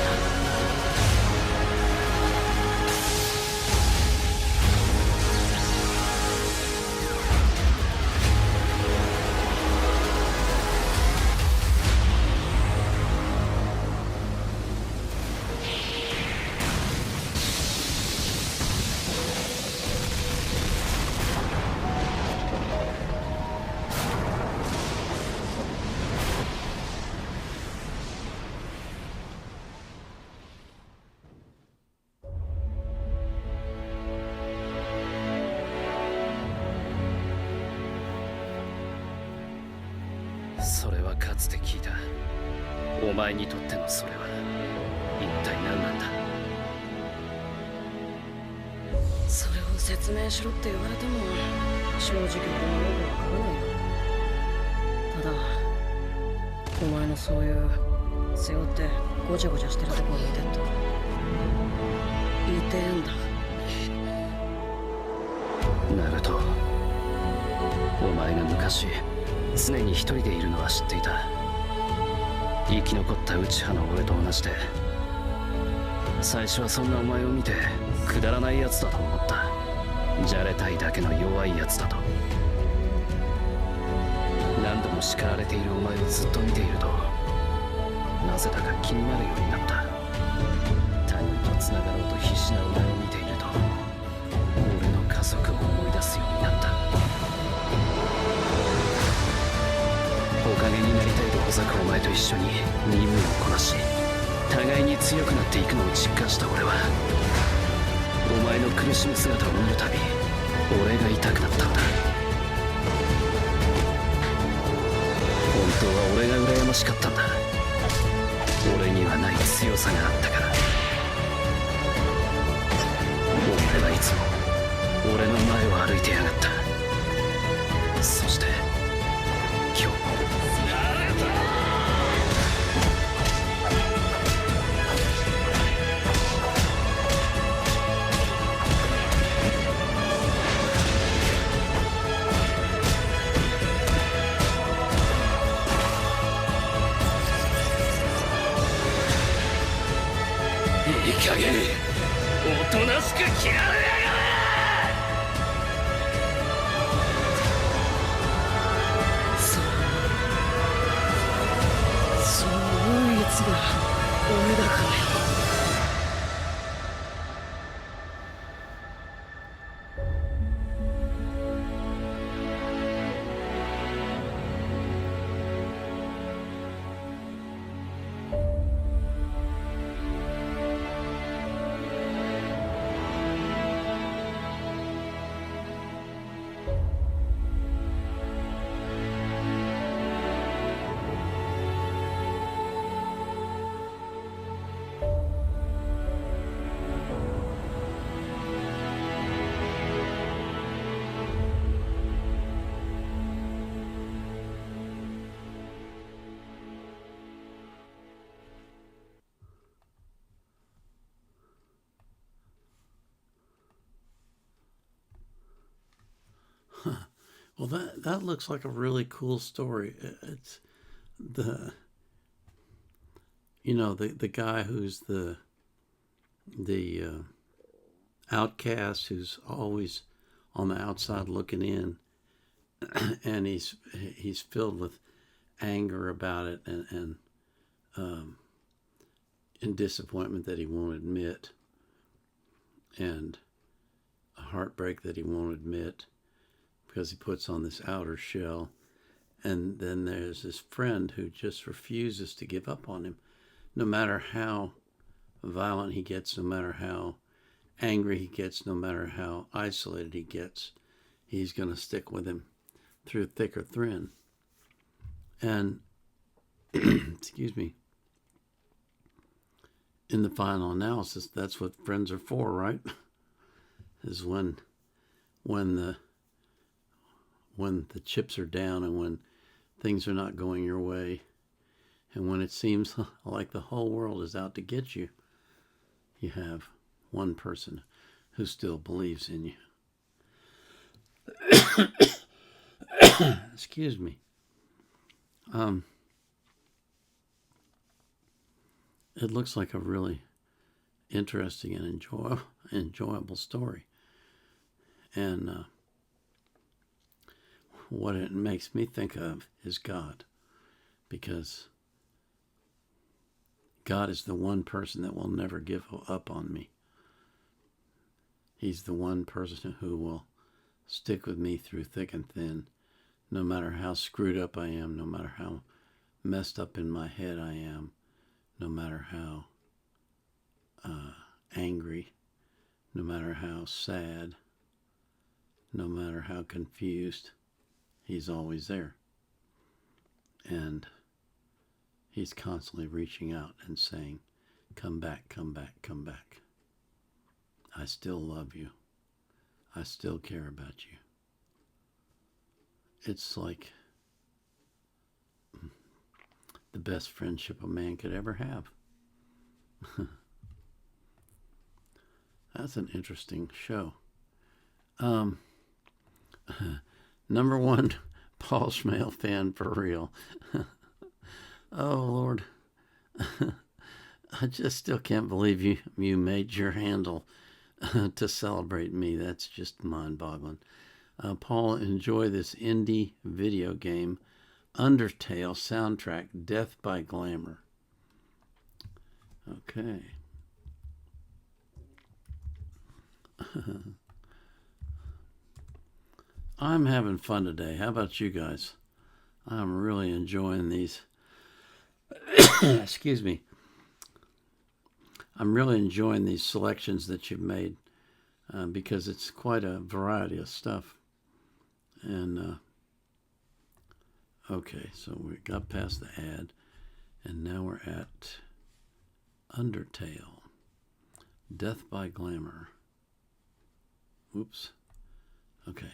それはかつて聞いた。お前にとってのそれは一体何なんだ。それを説明しろって言われても正直俺もよくわからないよ。ただお前のそういう背負ってごちゃごちゃしてるとこを見てった。痛えんだ。ナルト、お前が昔常に一人でいるのは知っていた。生き残った内派の俺と同じで、最初はそんなお前を見てくだらないやつだと思った。じゃれたいだけの弱いやつだと。何度も叱られているお前をずっと見ていると、なぜだか気になるようになった。他人と繋がろうと必死なお前を見ていると、俺の家族を思い出すようになった。おかげになりたいとほざくお前と一緒に任務をこなし、互いに強くなっていくのを実感した俺は、お前の苦しむ姿を見るたび俺が痛くなったんだ。本当は俺が羨ましかったんだ。俺にはない強さがあったから。お前はいつも俺の前を歩いてやがった。そして今日もいい加減おとなしく切られやがれ。その唯一が俺だからよ。Well, that looks like a really cool story. It's the guy who's the outcast who's always on the outside looking in, and he's filled with anger about it and disappointment that he won't admit, and a heartbreak that he won't admit, because he puts on this outer shell. And then there's this friend who just refuses to give up on him, no matter how violent he gets, no matter how angry he gets, no matter how isolated he gets. He's going to stick with him through thick or thin. And excuse me, in the final analysis, that's what friends are for, right? Is when the chips are down and when things are not going your way and when it seems like the whole world is out to get you, you have one person who still believes in you. Excuse me. It looks like a really interesting and enjoyable story. And what it makes me think of is God, because God is the one person that will never give up on me. He's the one person who will stick with me through thick and thin, no matter how screwed up I am, no matter how messed up in my head I am, no matter how angry, no matter how sad, no matter how confused. He's always there. And he's constantly reaching out and saying, come back, come back, come back. I still love you. I still care about you. It's like the best friendship a man could ever have. That's an interesting show. Number one Paul Schmale fan for real. Oh, Lord. I just still can't believe you made your handle to celebrate me. That's just mind-boggling. Paul, enjoy this indie video game, Undertale soundtrack, Death by Glamour. Okay. I'm having fun today. How about you guys? I'm really enjoying these. Excuse me. I'm really enjoying these selections that you've made because it's quite a variety of stuff. And, okay, so we got past the ad, and now we're at Undertale, Death by Glamour. Oops. Okay.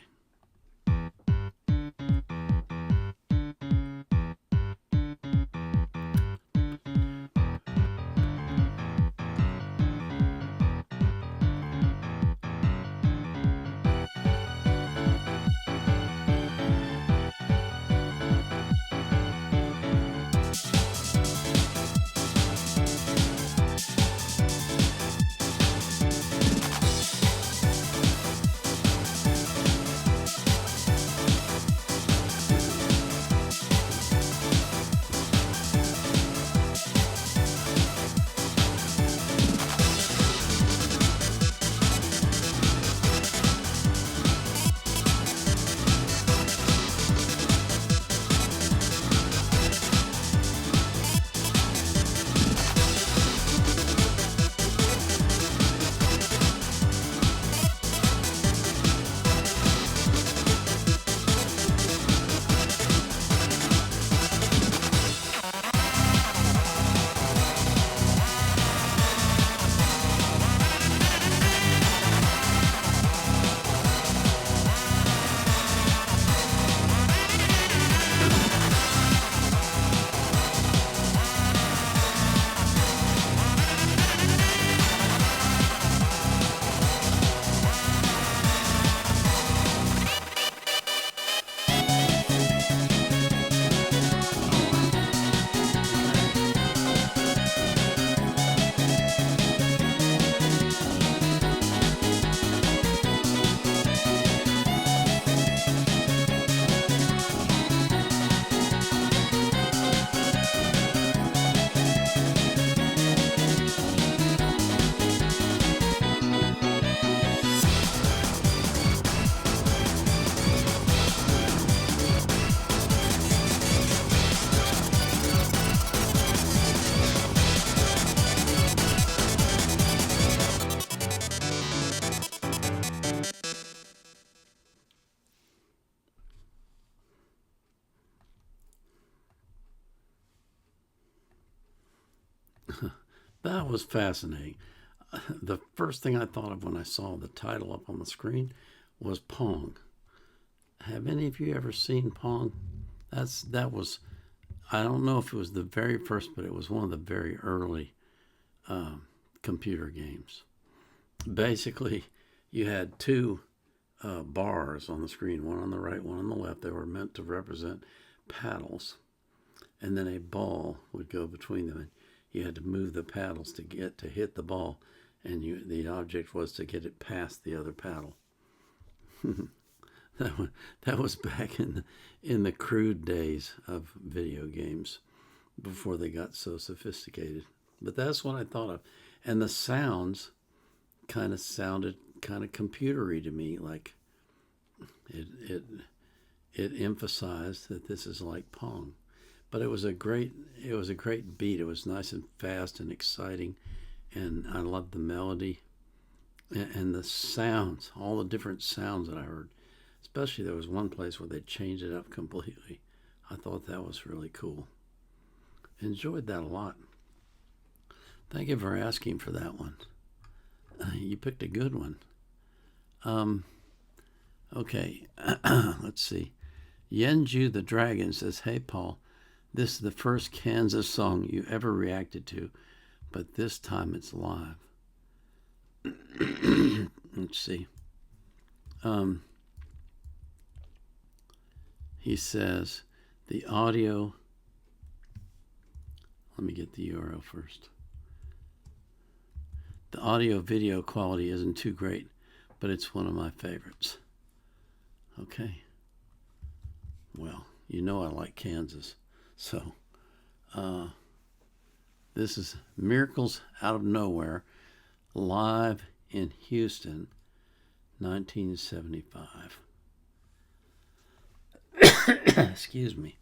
That was fascinating. The first thing I thought of when I saw the title up on the screen was Pong. Have any of you ever seen Pong? That was, I don't know if it was the very first, but it was one of the very early computer games. Basically, you had two bars on the screen, one on the right, one on the left. They were meant to represent paddles, and then a ball would go between them. And you had to move the paddles to hit the ball, and the object was to get it past the other paddle. That was back in the crude days of video games before they got so sophisticated. But that's what I thought of. And the sounds kind of sounded kind of computery to me, like it emphasized that this is like Pong. But it was a great beat. It was nice and fast and exciting, and I loved the melody and the sounds, all the different sounds that I heard. Especially there was one place where they changed it up completely. I thought that was really cool. Enjoyed that a lot. Thank you for asking for that one. You picked a good one. Okay, let's see. Yenju the Dragon says, "Hey Paul, This is the first Kansas song you ever reacted to, but this time it's live. Let's see. He says the audio. Let me get the URL first. The audio video quality isn't too great, but it's one of my favorites. Okay. Well, you know I like Kansas. So, this is Miracles Out of Nowhere, live in Houston, 1975. Excuse me.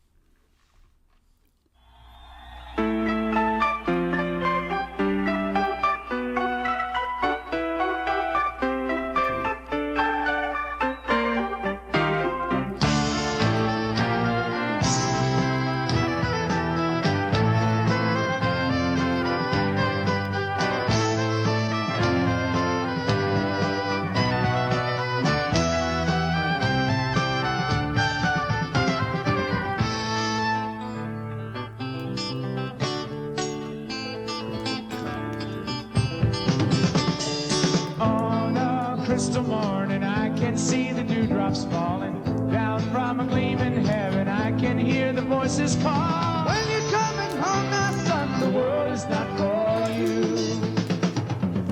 Crystal morning, I can see the dewdrops falling down from a gleaming heaven. I can hear the voices call. When you're coming home now, son, the world is not for you.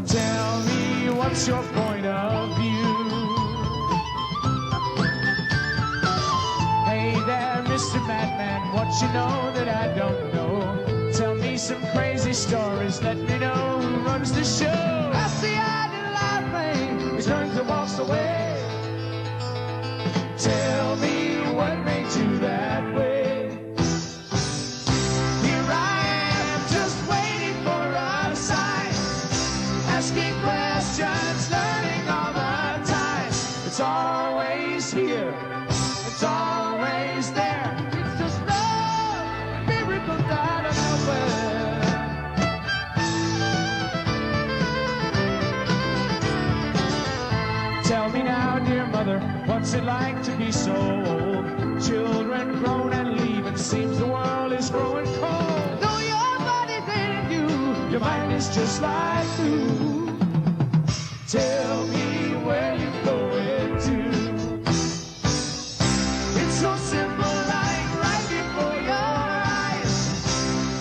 Tell me, what's your point of view? Hey there, Mr. Madman, what you know that I don't know? Tell me some crazy stories, let me know who runs the show. I see turns and walks away. Tell me what made you that way. Here I am, just waiting for a sign, asking questions, learning all the time. It's always here, it's always there. It's just love, miracles out of nowhere. Tell me now, dear mother, what's it like to be so old? Children grown and leave, it seems the world is growing cold. Though your body's in you, your mind is just like glue. Tell me where you're going to. It's so simple, lying right before your eyes.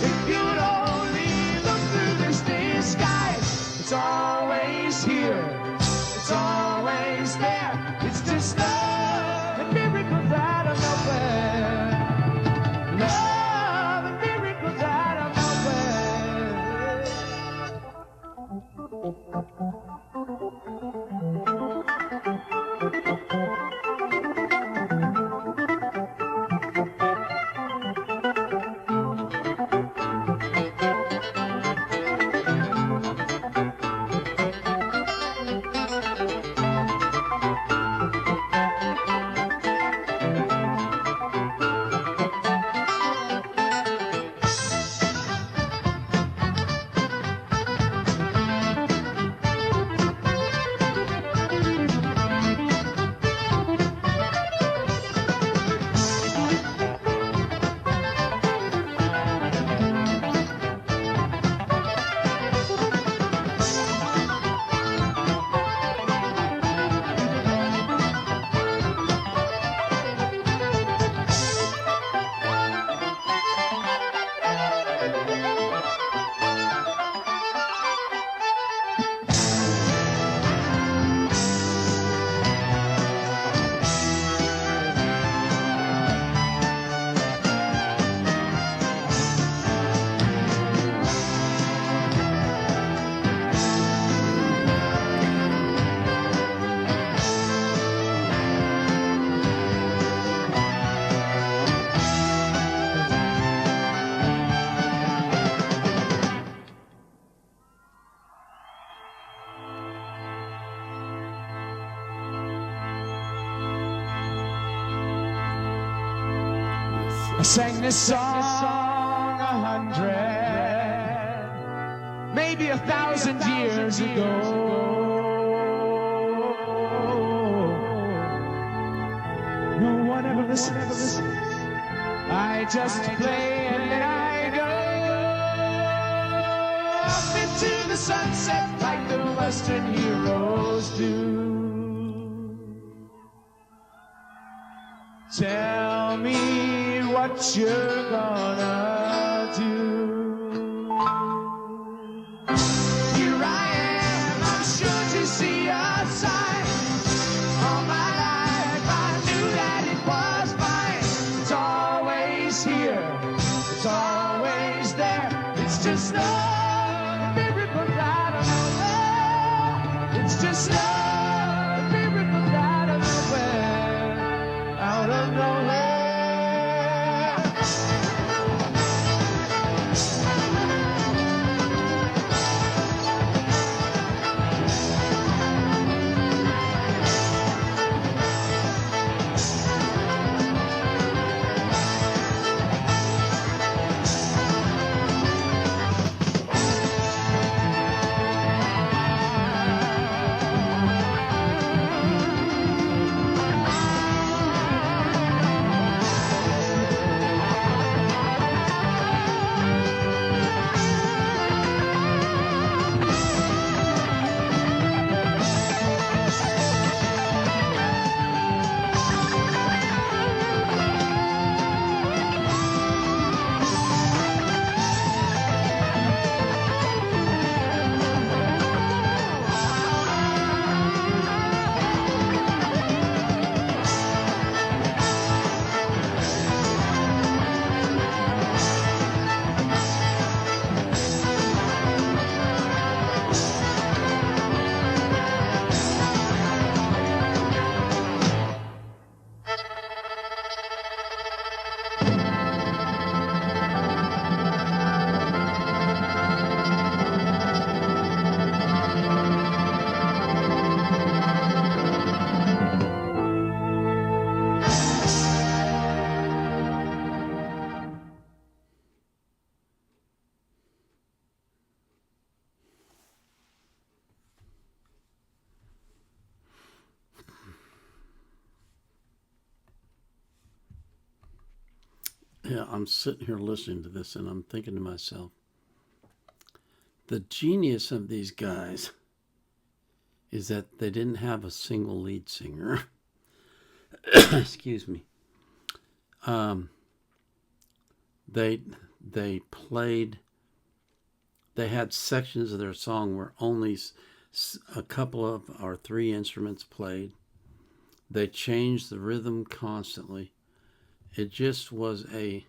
If you'd only look through this disguise, it's always here, it's always there. It's just love and miracles out of nowhere. Love and miracles out of I sang this song 100, maybe 1,000 years ago. No one ever listened. I I just play and then I go up into the sunset like the Western heroes do. Tell me what you're gonna do. Here I am, I'm sure to see a sign. All my life I knew that it was mine. It's always here, it's always there. It's just a miracle out of nowhere. It's just a miracle out of nowhere. Out of nowhere. Yeah, I'm sitting here listening to this and I'm thinking to myself, the genius of these guys is that they didn't have a single lead singer. Excuse me. They played, they had sections of their song where only a couple of or three instruments played. They changed the rhythm constantly. It just was a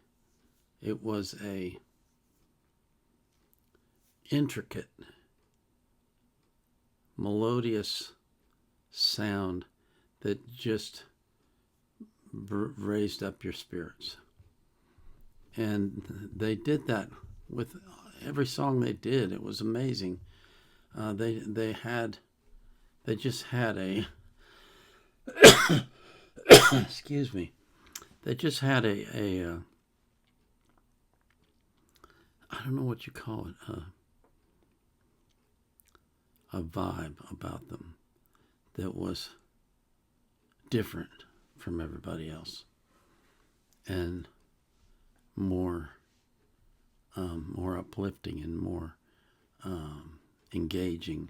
intricate, melodious sound that just raised up your spirits. And they did that with every song they did. It was amazing. They just had a excuse me. They just had a I don't know what you call it, a vibe about them that was different from everybody else and more uplifting and more engaging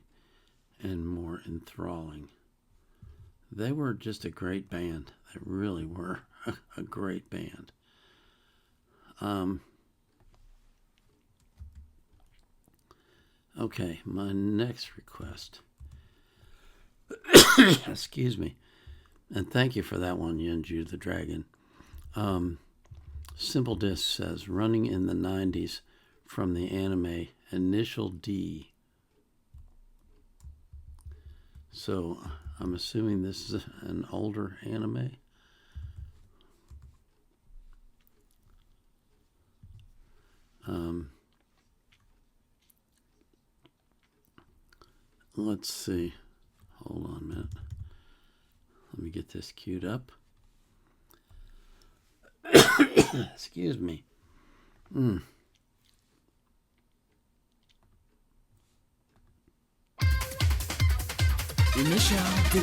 and more enthralling. They were just a great band. They really were a great band. Okay, my next request. Excuse me. And thank you for that one, Yunju the Dragon. Simple Disc says, running in the 90s from the anime Initial D. So I'm assuming this is an older anime. Let's see. Hold on a minute. Let me get this queued up. Excuse me. Initial D.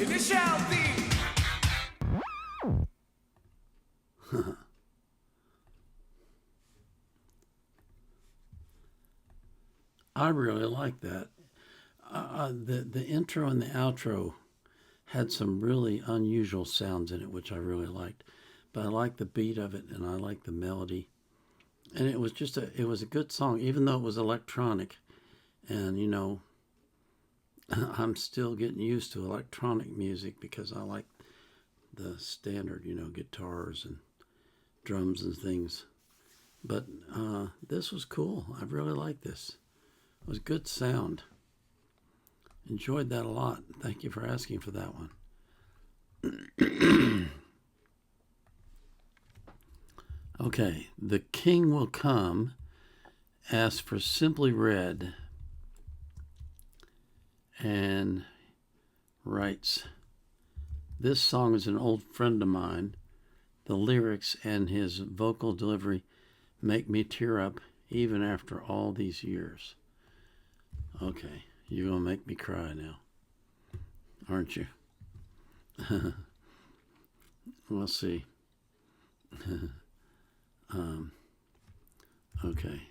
and it shall be. I really like that. The intro and the outro had some really unusual sounds in it, which I really liked. But I liked the beat of it, and I liked the melody. And it was just it was a good song, even though it was electronic. And, you know, I'm still getting used to electronic music because I like the standard, you know, guitars and drums and things. But this was cool. I really liked this. It was good sound. Enjoyed that a lot. Thank you for asking for that one. Okay, The King Will Come asks for Simply Red and writes, this song is an old friend of mine. The lyrics and his vocal delivery make me tear up even after all these years. Okay, you're going to make me cry now, aren't you? We'll see. Okay.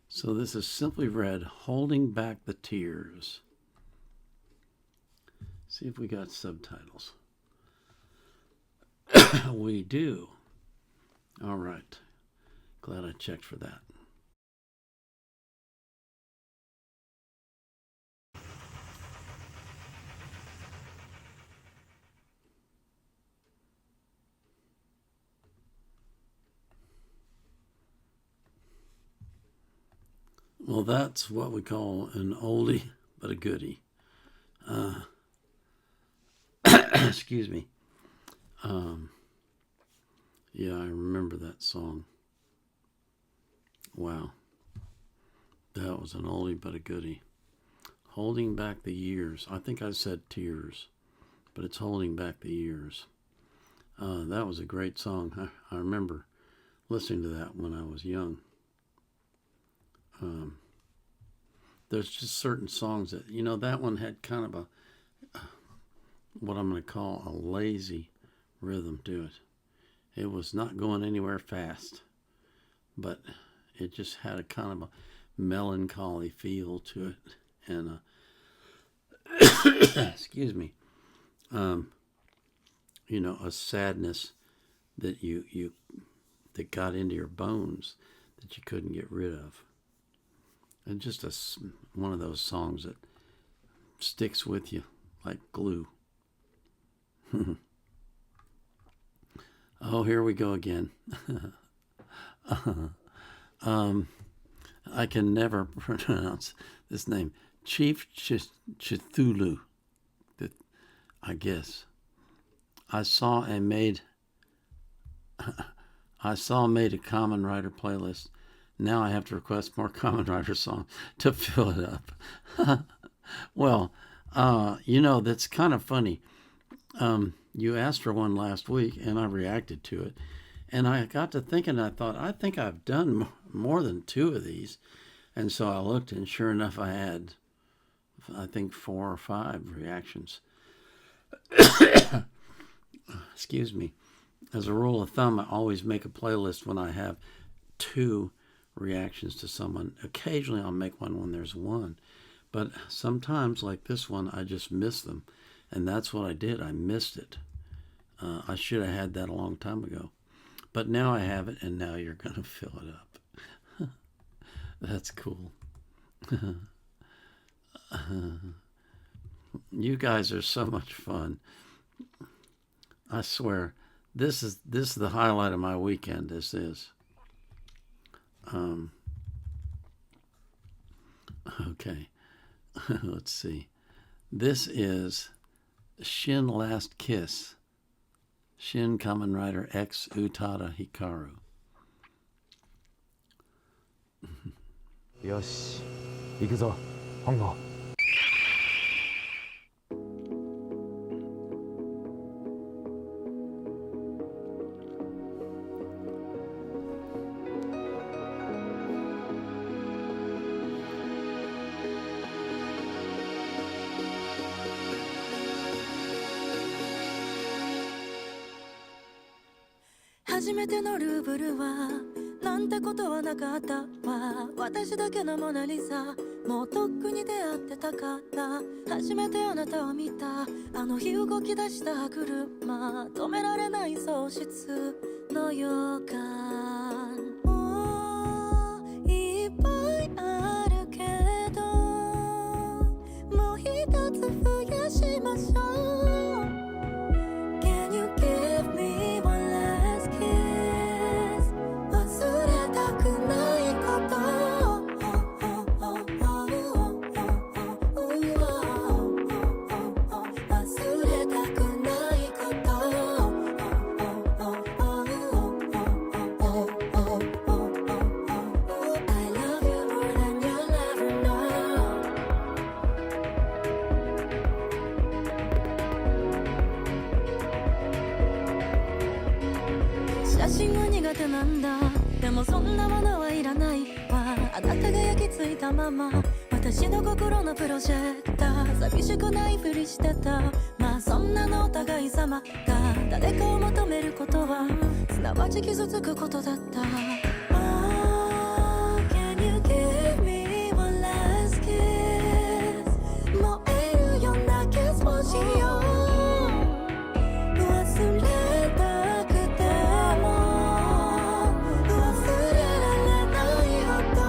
So this is Simply Red, Holding Back the Tears. See if we got subtitles. We do. All right. Glad I checked for that. Well, that's what we call an oldie but a goodie. Excuse me. Yeah, I remember that song. Wow. That was an oldie but a goodie. Holding Back the Years. I think I said tears, but it's Holding Back the Years. That was a great song. I remember listening to that when I was young. There's just certain songs that, you know, that one had kind of what I'm going to call a lazy rhythm to it. It was not going anywhere fast, but it just had a kind of a melancholy feel to it. And, excuse me, you know, a sadness that that got into your bones that you couldn't get rid of. And just one of those songs that sticks with you like glue. Oh, here we go again. I can never pronounce this name. Chief Chithulu, I guess. I saw made a Kamen Rider playlist. Now I have to request more Kamen Rider songs to fill it up. Well, you know, that's kind of funny. You asked for one last week, and I reacted to it. And I got to thinking, I thought, I think I've done more than 2 of these. And so I looked, and sure enough, I had, I think, 4 or 5 reactions. Excuse me. As a rule of thumb, I always make a playlist when I have 2 reactions to someone. Occasionally I'll make one when there's 1. But sometimes, like this one, I just miss them. And that's what I did. I missed it. I should have had that a long time ago. But now I have it, and now you're going to fill it up. That's cool. You guys are so much fun. I swear, this is the highlight of my weekend. This is. Okay. Let's see. This is Shin Last Kiss. Shin Kamen Rider X Utada Hikaru. Yoshi, 行くぞ、本郷。初めてのルーブルはなんてことはなかったわ。私だけのモナリザ、もうとっくに出会ってたから。初めてあなたを見たあの日動き出した車、止められない喪失の予感。もういっぱいあるけど、もう一つ増やしましょう。 Can you give me one last kiss? 忘れたくないこと、忘れたくないこと。 I love you more than you'll ever know. 写真は苦手なんだ。でもそんなものはいらないわ。あなたが焼き付いたまま、私の心のプロジェクター。寂しくないふりしてた。まあそんなのお互い様が誰かを求めることはすなわち傷つくことだった。Oh, can you give me one last kiss? 燃えるようなキスをしよう。忘れたくても忘れられないほど。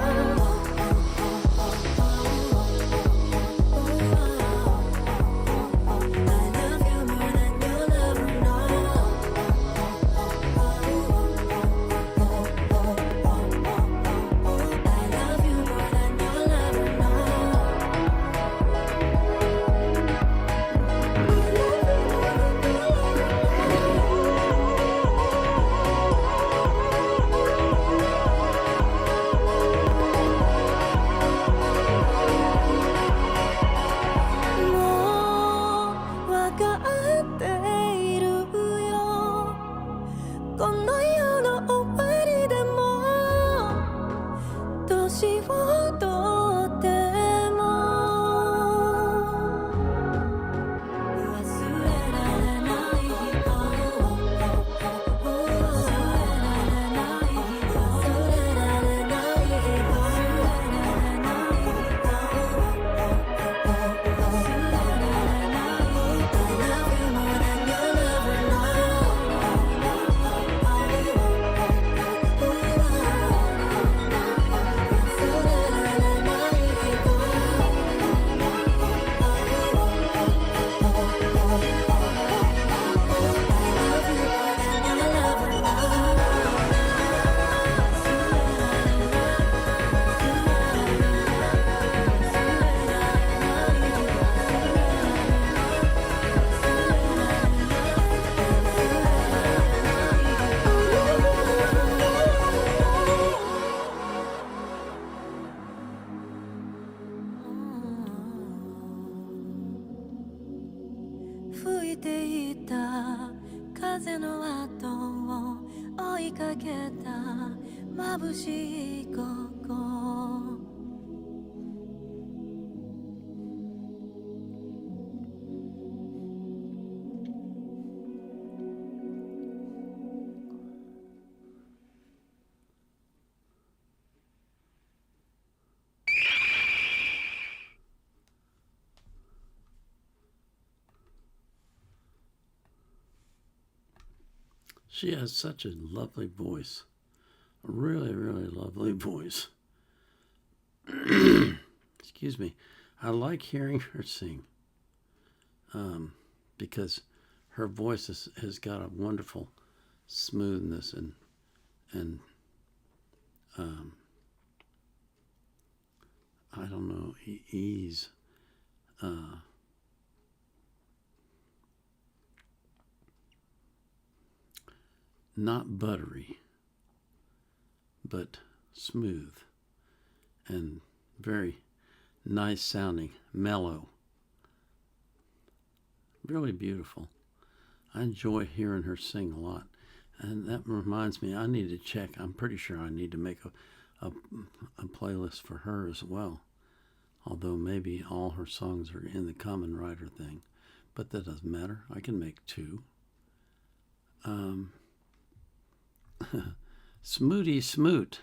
I love you more than you'll ever know. I love you more than you'll ever know.もうわかっているよ。この世の終わりでも年をとっても忘れられない日々。忘れられない日々。忘れられない日々。忘れられない日々。I love you more than you'll ever know. 吹いていた風の後を追いかけた眩しい午後。 She has such a lovely voice. A really, really lovely voice. Excuse me. I like hearing her sing because her voice has got a wonderful smoothness and I don't know, ease. Not buttery, but smooth and very nice sounding, mellow. Really beautiful. I enjoy hearing her sing a lot. And that reminds me, I need to check. I'm pretty sure I need to make a playlist for her as well. Although maybe all her songs are in the Kamen Rider thing. But that doesn't matter. I can make two. Smooty Smoot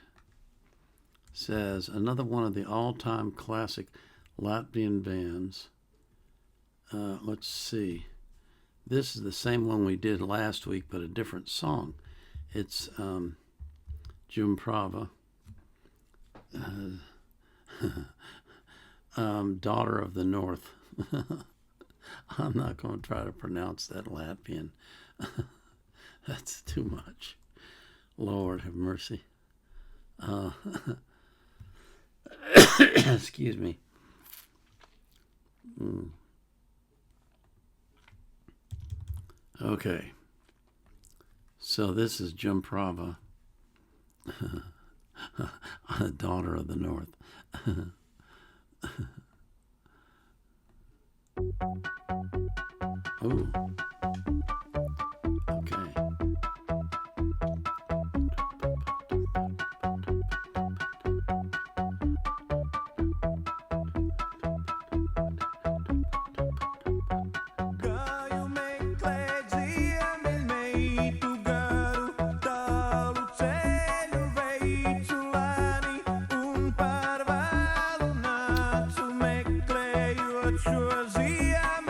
says, another one of the all-time classic Latvian bands. Let's see. This is the same one we did last week, but a different song. It's Jumprava, Daughter of the North. I'm not going to try to pronounce that Latvian. That's too much. Lord have mercy. Excuse me. Okay. So this is Jumprava, Daughter of the North. Ooh. Okay. Sure, see, I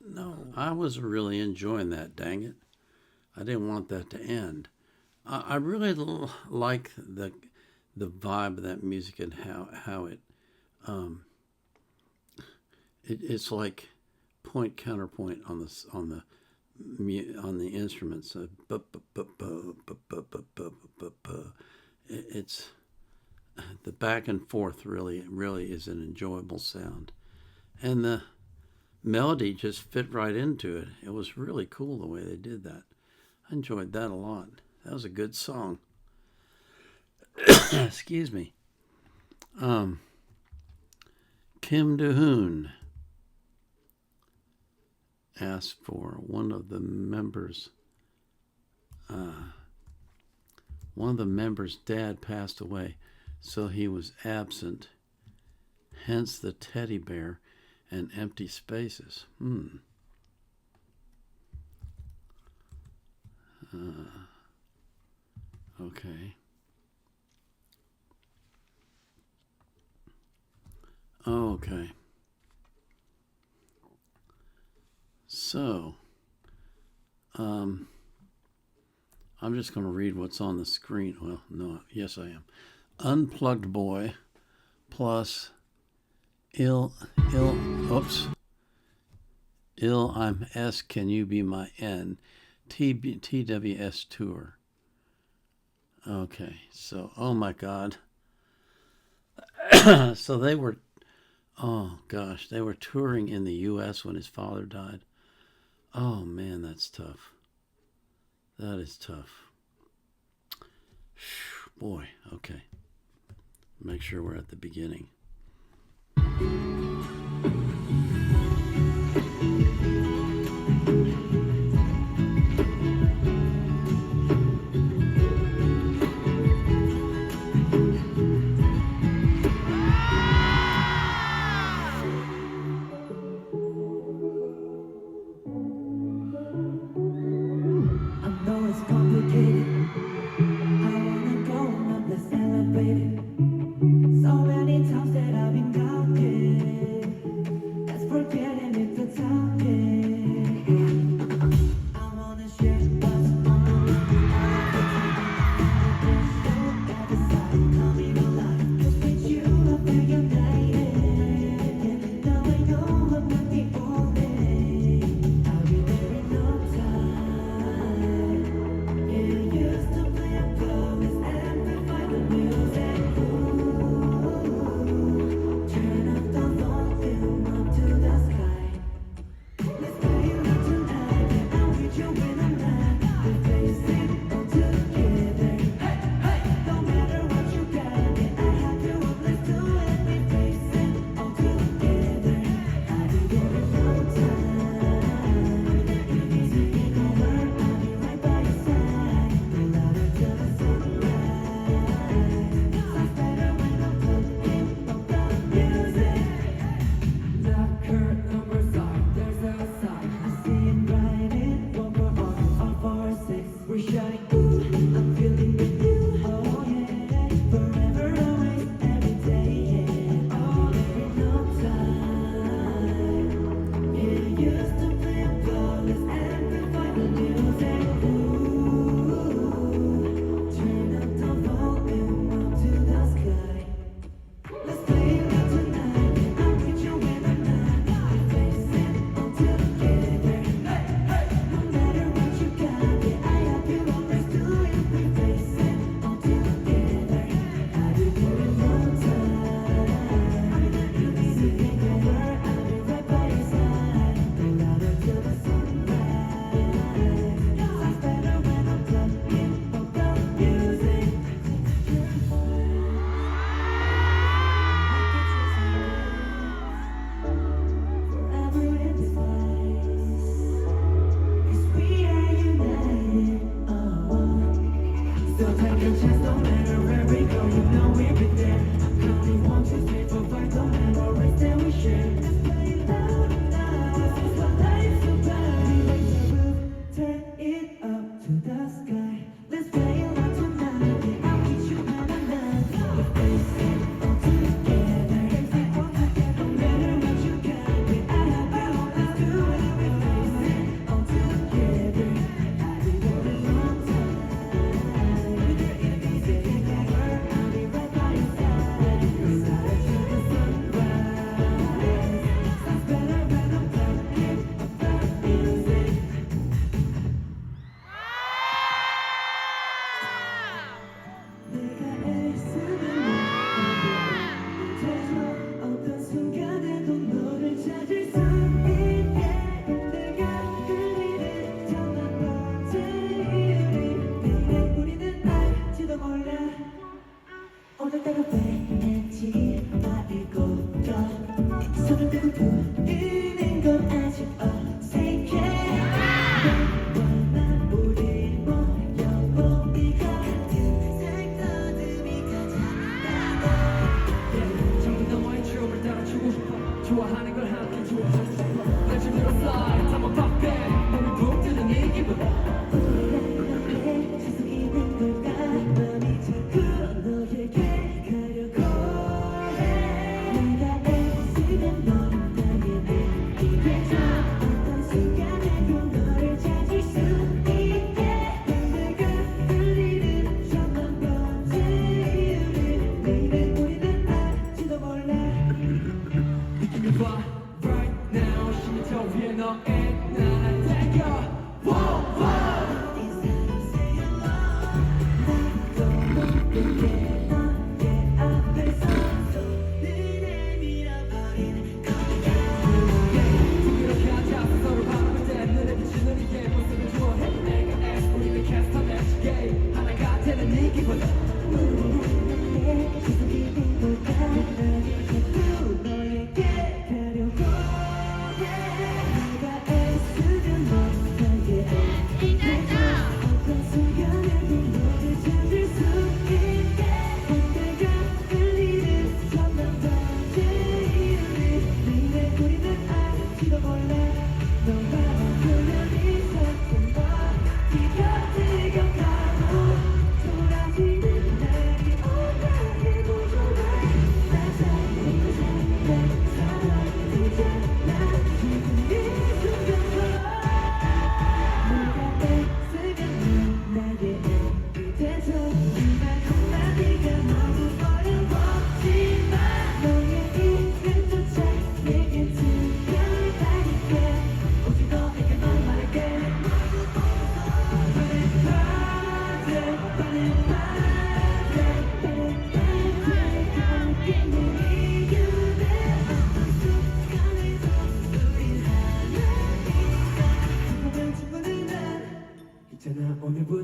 No, I was really enjoying that, dang it. I didn't want that to end. I really like the vibe of that music and how it's like point counterpoint on the instruments. It's the back and forth really is an enjoyable sound, and the melody just fit right into it. It was really cool the way they did that. I enjoyed that a lot. That was a good song. Excuse me. Kim Do-hoon asked for one of the members' dad passed away, so he was absent, hence the teddy bear and empty spaces. Okay. Okay. So, I'm just going to read what's on the screen. Well, no, yes, I am. Unplugged Boy plus I'm S, Can You Be My N, TWS Tour. Okay, so, oh my God. So they were, oh gosh, they were touring in the U.S. when his father died. Oh man, that's tough. That is tough. Boy, okay. Make sure we're at the beginning. So many times that I've been counted.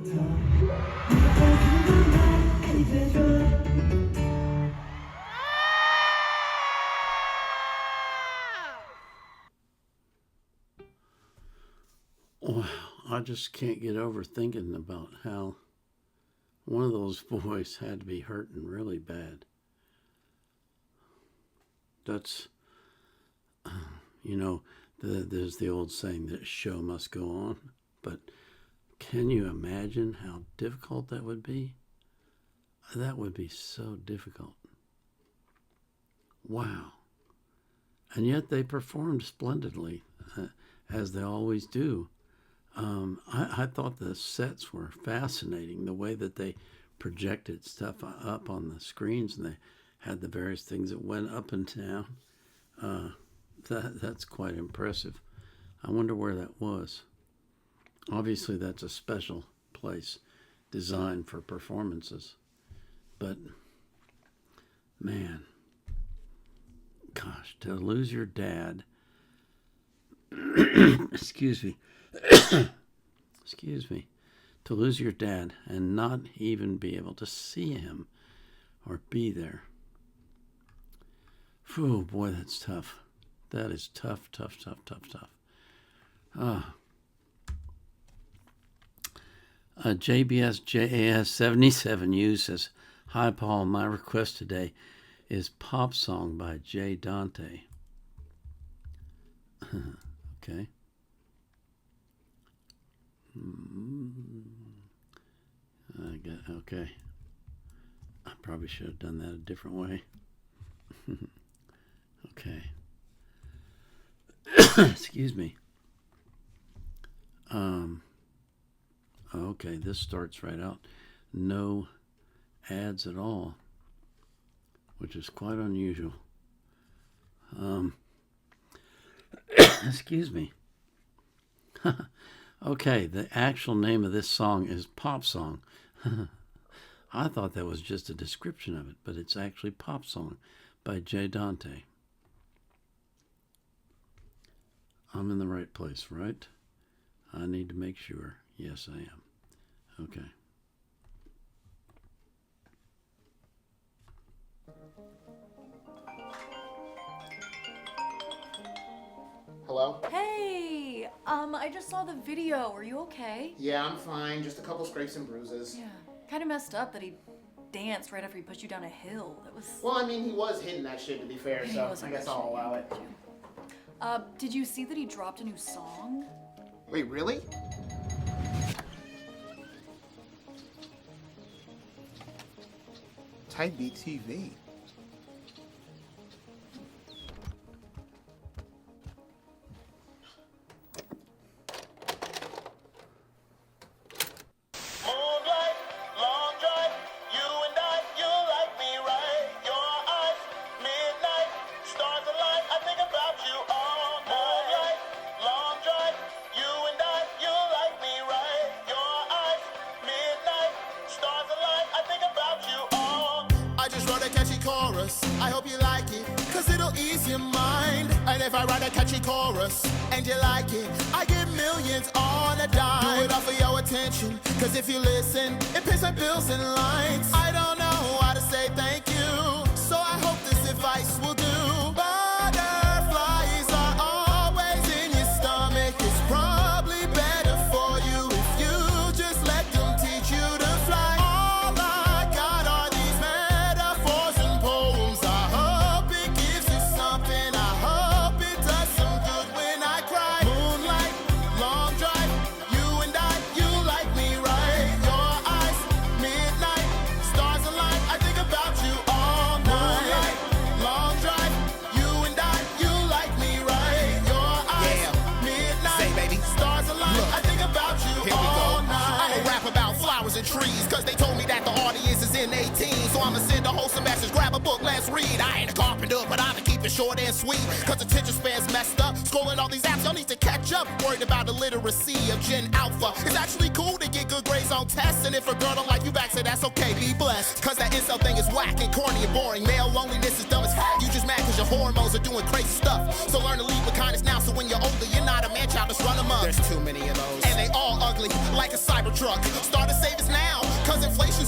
Well, I just can't get over thinking about how one of those boys had to be hurting really bad. That's, there's the old saying that show must go on, but can you imagine how difficult that would be? That would be so difficult. Wow. And yet they performed splendidly, as they always do. I thought the sets were fascinating, the way that they projected stuff up on the screens, and they had the various things that went up and down. That's quite impressive. I wonder where that was. Obviously, that's a special place designed for performances. But, man, gosh, to lose your dad, excuse me, to lose your dad and not even be able to see him or be there. Phew, boy, that's tough. That is tough. JBS JAS 77U says, "Hi Paul, my request today is Pop Song by Zay Dante." Okay. Okay. I probably should have done that a different way. Okay. Excuse me. Okay, this starts right out. No ads at all, which is quite unusual. Excuse me. Okay, the actual name of this song is Pop Song. I thought that was just a description of it, but it's actually Pop Song by Zay Dante. I'm in the right place, right? I need to make sure. Yes, I am. Okay. Hello? Hey, I just saw the video. Are you okay? Yeah, I'm fine. Just a couple scrapes and bruises. Yeah. Kind of messed up that he danced right after he pushed you down a hill. That was... Well, I mean, he was hitting that shit, to be fair, so I guess I'll allow it. Did you see that he dropped a new song? Wait, really? Type BTV. I hope you like it, cause it'll ease your mind. And if I write a catchy chorus and you like it, I get millions on a dime. Do it all for your attention, cause if you listen, it pays my bills and lines. I don't know how to say thank you, so I hope this advice will do. Butterflies are always in your stomach. It's probably better for you if you just let them teach you to fly. All I got are these metaphors and poems. I hope it gives you something. I hope it does some good when I cry. Moonlight, long drive, you and I, you like me, right? Your eyes, midnight, stars align. I think about you all night. Moonlight, long drive, you and I, you like me, right? Your eyes, midnight, say, baby, stars align. Look, I think about you all night. I don't rap about flowers and trees, cause they told me that the audience is in 18. So I'ma send a wholesome message, grab a book, let's read. I ain't a carpenter, but I'ma keep it short and sweet, cause attention span's messed up. Scrolling all these apps, y'all need to catch up. Worried about the literacy of Gen Alpha. It's actually cool to get good grades on tests, and if a girl don't like you back, say that's okay, be blessed. Cause that incel thing is whack and corny and boring. Male loneliness is dumb as heck. You just mad cause your hormones are doing crazy stuff. So learn to lead with kindness now, so when you're older, you're not a man child, just run them up. There's too many of those, and they all ugly, like a Cybertruck. Start a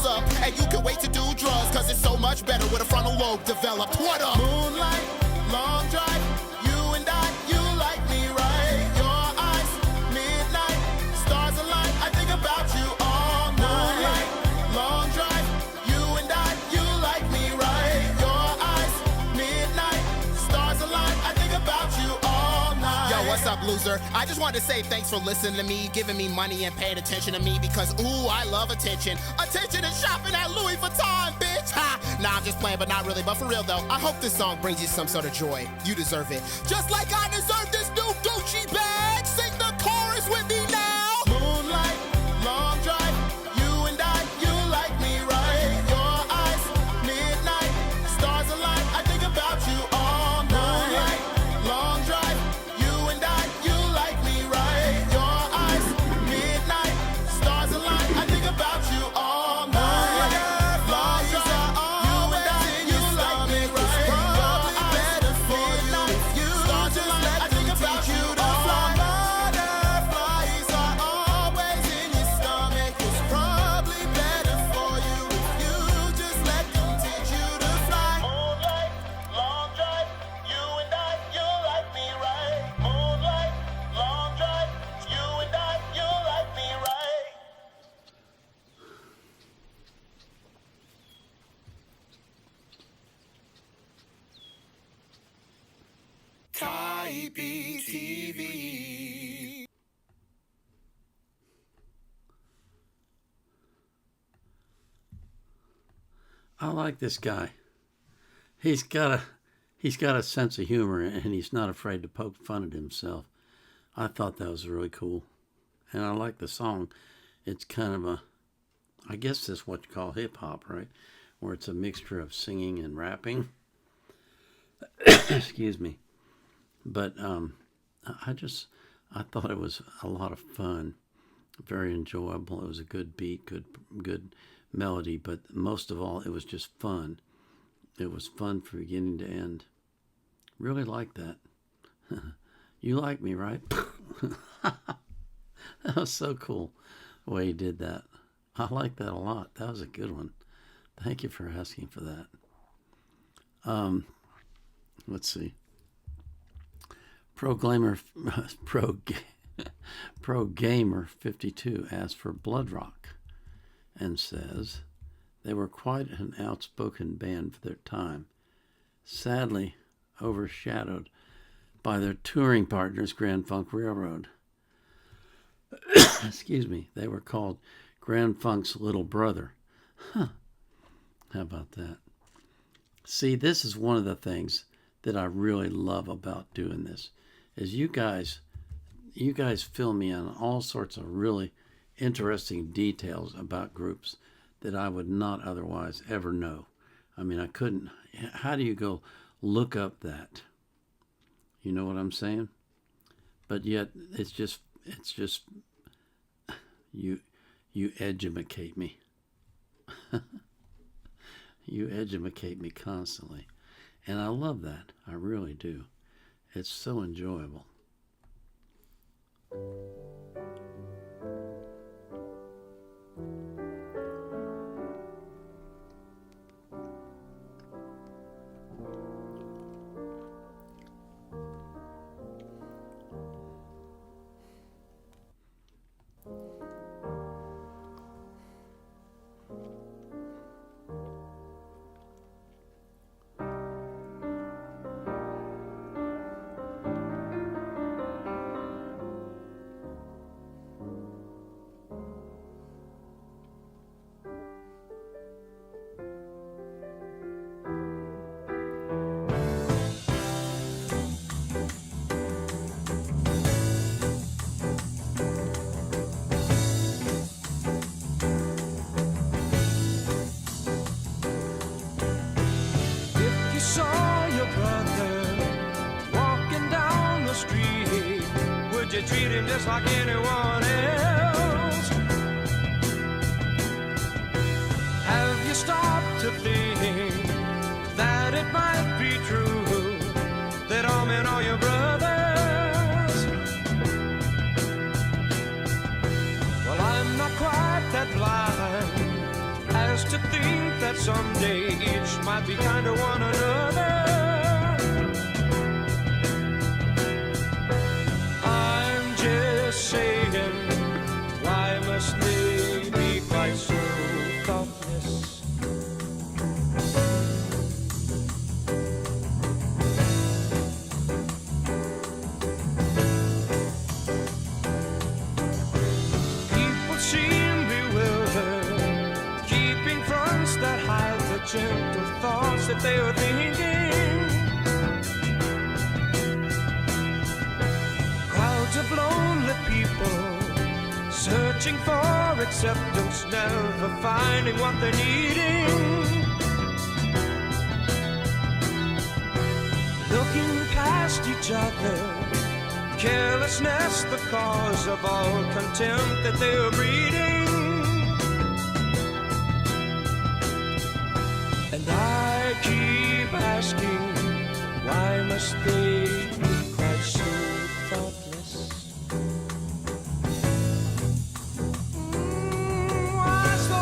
close up, and you can wait to do drugs, cause it's so much better with a frontal lobe developed. What up? Moonlight, long drive, you and I, you like me, right? Your eyes, midnight, stars align, I think about you all night. Moonlight, long drive, you and I, you like me, right? Your eyes, midnight, stars align, I think about you all night. Yo, what's up, loser? I just wanted to say thanks for listening to me, giving me money and paying attention to me, because ooh, I love attention. Attention is shopping at Louis Vuitton, bitch! Ha! Nah, I'm just playing, but not really. But for real though, I hope this song brings you some sort of joy. You deserve it. Just like I deserve this new Gucci bag. Sing the chorus with me now. Moonlight, long drive, you and I, you like me, right? Your eyes, midnight, stars align, I think about you all night. Moonlight, long drive, you and I, you like me, right? Your eyes, midnight, stars align, I think about you all night. Long drive, you and I, you like me, right? Probably better for you if you just let them teach you to fly. Butterflies are always in your stomach. It's probably better for you if you just let them teach you to fly. Moonlight, long drive, you and I, you like me, right? Moonlight, long drive, you and I, you like me, right? Type TV. I like this guy. He's got a sense of humor, and he's not afraid to poke fun at himself. I thought that was really cool, and I like the song. It's kind of I guess that's what you call hip hop, right? Where it's a mixture of singing and rapping. Excuse me. But I thought it was a lot of fun, very enjoyable. It was a good beat, good melody, but most of all, it was just fun. It was fun from beginning to end. Really like that. You like me, right? That was so cool, the way he did that. I like that a lot. That was a good one. Thank you for asking for that. Let's see. Pro Gamer 52 asks for Bloodrock and says they were quite an outspoken band for their time, sadly overshadowed by their touring partners Grand Funk Railroad. Excuse me, they were called Grand Funk's little brother. Huh. How about that? See, this is one of the things that I really love about doing this, is you guys fill me in on all sorts of really interesting details about groups that I would not otherwise ever know. I mean, I couldn't. How do you go look up that? You know what I'm saying? But yet, it's just you educate me. You educate me constantly. And I love that. I really do. It's so enjoyable. treat him just like anyone else? Have you stopped to think that it might be true that all men are your brothers? Well, I'm not quite that blind just to think that someday each might be kind of one another. I'm just saying, why must they be quite so thoughtless? People seem bewildered, keeping fronts that hide the gentle thoughts that they are thinking. Crowds of lonely people searching for acceptance, never finding what they're needing. Looking past each other, carelessness the cause of all contempt that they're breeding. And I keep asking, why must they be quite so thoughtless? Why so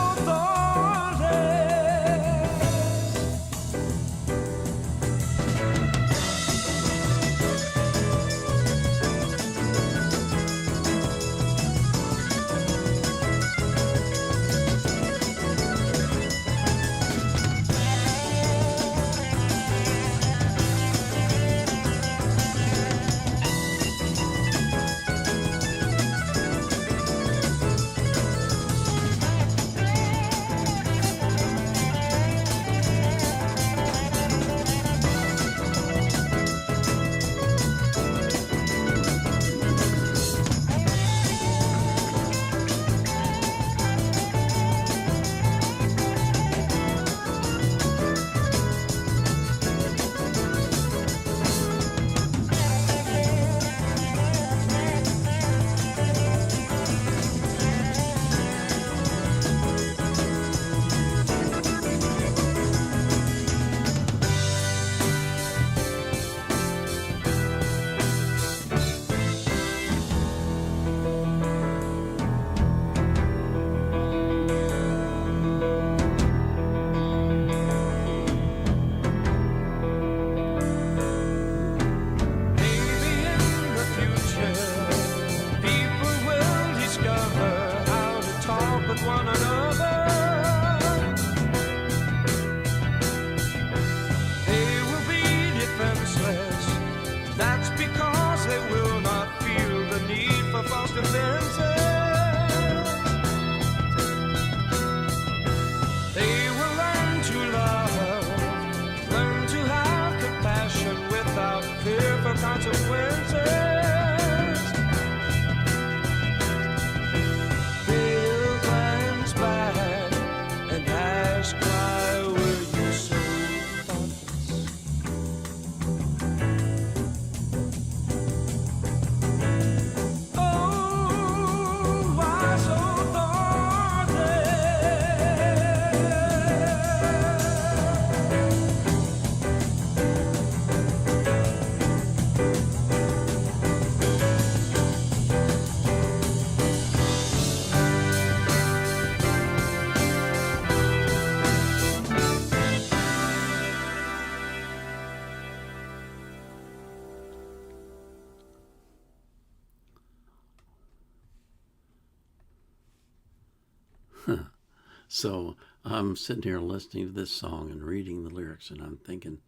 So I'm sitting here listening to this song and reading the lyrics, and I'm thinking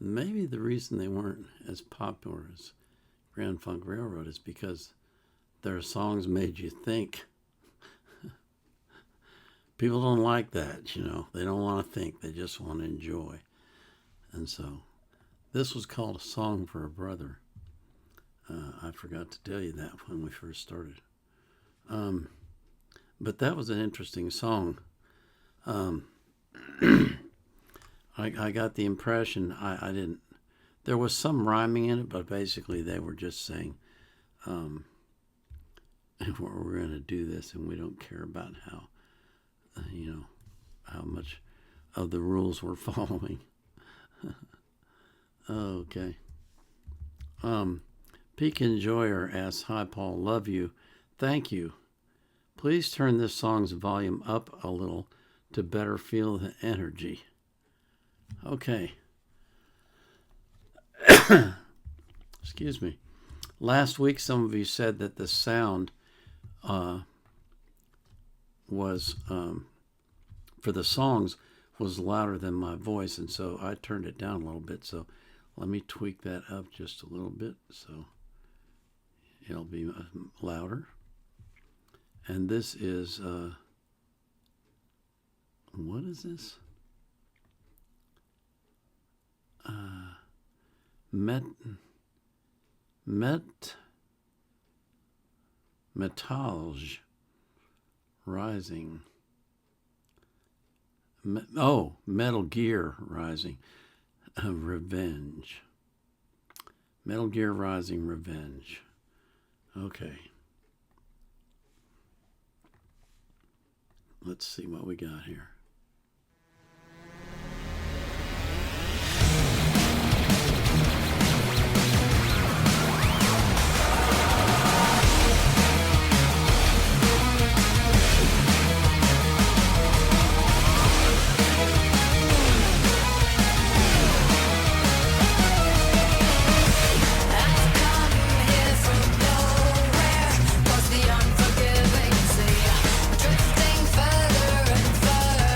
maybe the reason they weren't as popular as Grand Funk Railroad is because their songs made you think. People don't like that, you know. They don't want to think. They just want to enjoy. And so this was called A Song for a Brother. I forgot to tell you that when we first started. But that was an interesting song. I got the impression, I didn't, there was some rhyming in it, but basically they were just saying, we're going to do this and we don't care about how, how much of the rules we're following. Okay. Peak Enjoyer asks, "Hi Paul, love you. Thank you. Please turn this song's volume up a little to better feel the energy. Okay. Excuse me. Last week, some of you said that the sound was, for the songs, was louder than my voice, and so I turned it down a little bit. So let me tweak that up just a little bit so it'll be louder. And this is, what is this? Metalge Rising. Metal Gear Rising Revenge. Metal Gear Rising Revenge. Okay. Let's see what we got here. Drifting further and further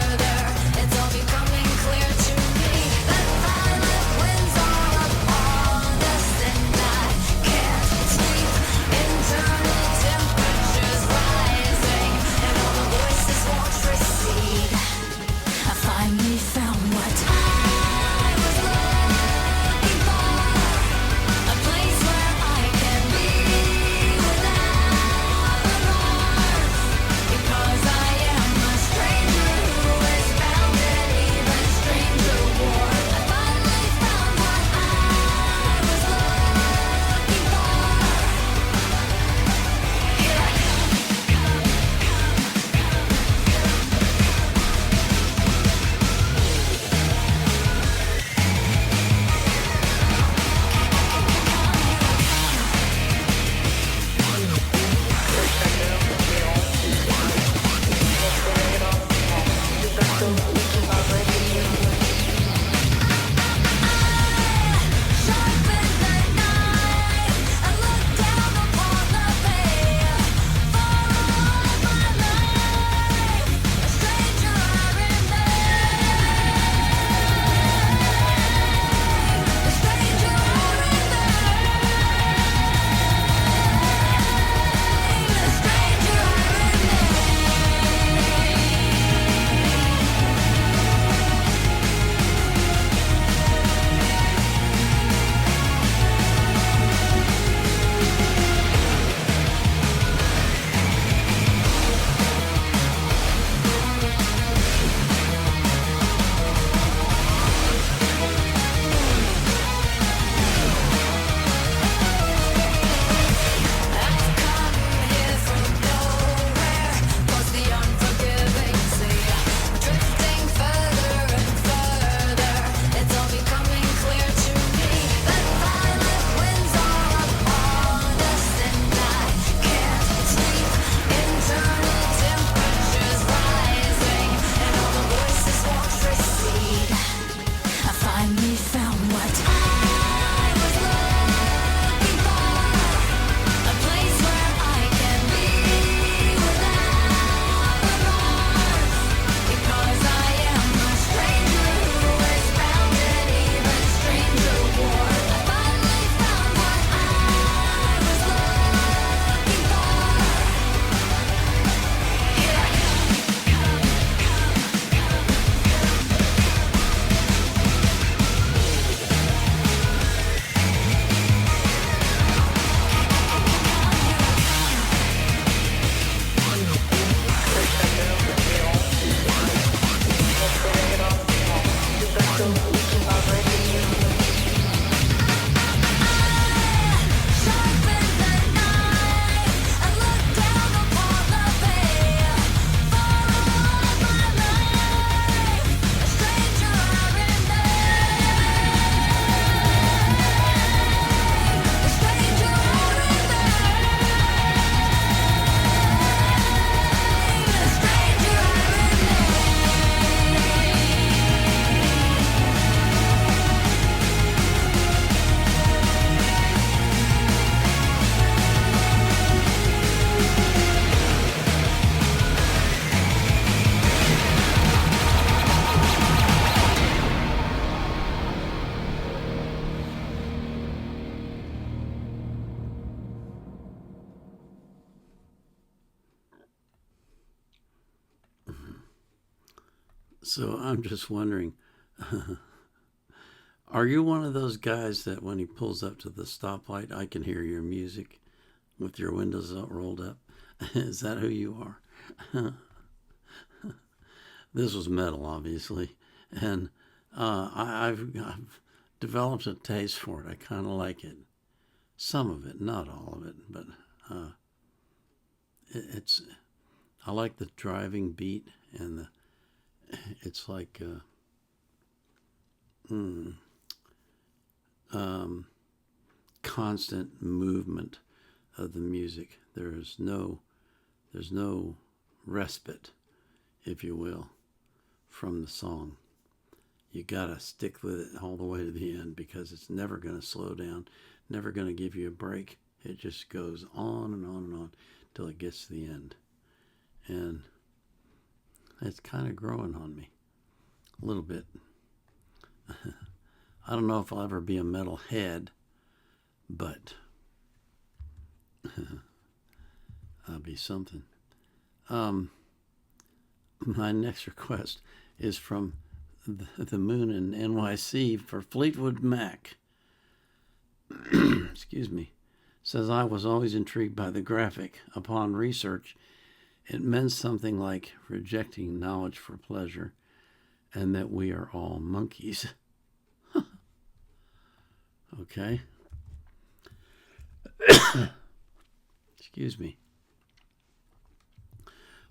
So I'm just wondering, are you one of those guys that when he pulls up to the stoplight, I can hear your music with your windows rolled up? Is that who you are? This was metal, obviously, and I've developed a taste for it. I kind of like it. Some of it, not all of it, but I like the driving beat, and it's like constant movement of the music. There's no respite, if you will, from the song. You gotta stick with it all the way to the end because it's never gonna slow down, never gonna give you a break. It just goes on and on and on till it gets to the end. And it's kind of growing on me a little bit. I don't know if I'll ever be a metal head, but I'll be something. My next request is from the Moon in NYC for Fleetwood Mac. Excuse me. Says, I was always intrigued by the graphic. Upon research, it meant something like rejecting knowledge for pleasure and that we are all monkeys. Okay. Excuse me.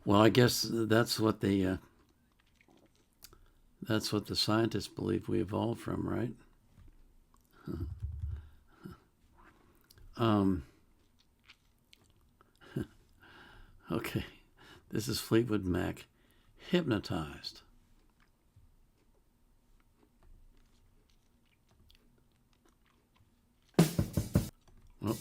Well, I guess that's what the scientists believe we evolved from, right? Okay, this is Fleetwood Mac, Hypnotized. Oh.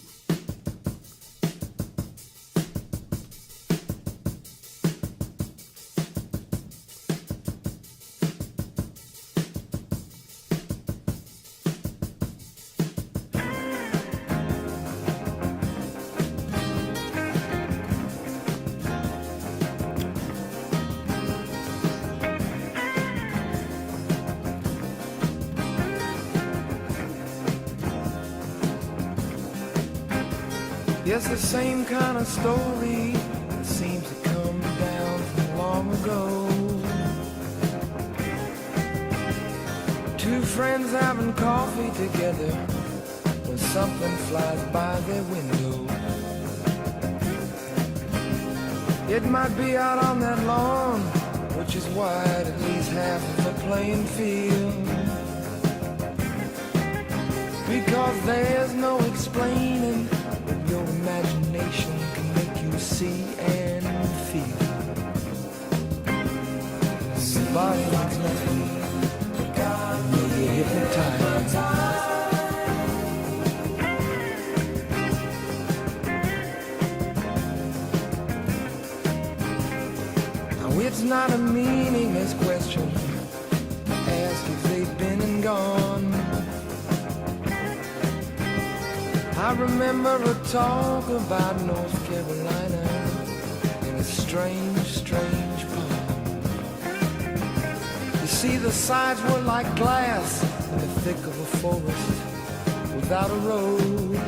Yes, the same kind of story that seems to come down from long ago. Two friends having coffee together when something flies by their window. It might be out on that lawn, which is wide at least half of the playing field. Because there's no explaining what your imagination can make you see and feel. Somebody likes nothing, you'll be hypnotized. Now it's not a meaningless question to ask if they've been and gone. I remember a talk about North Carolina in a strange, strange poem. You see, the sides were like glass in the thick of a forest without a road.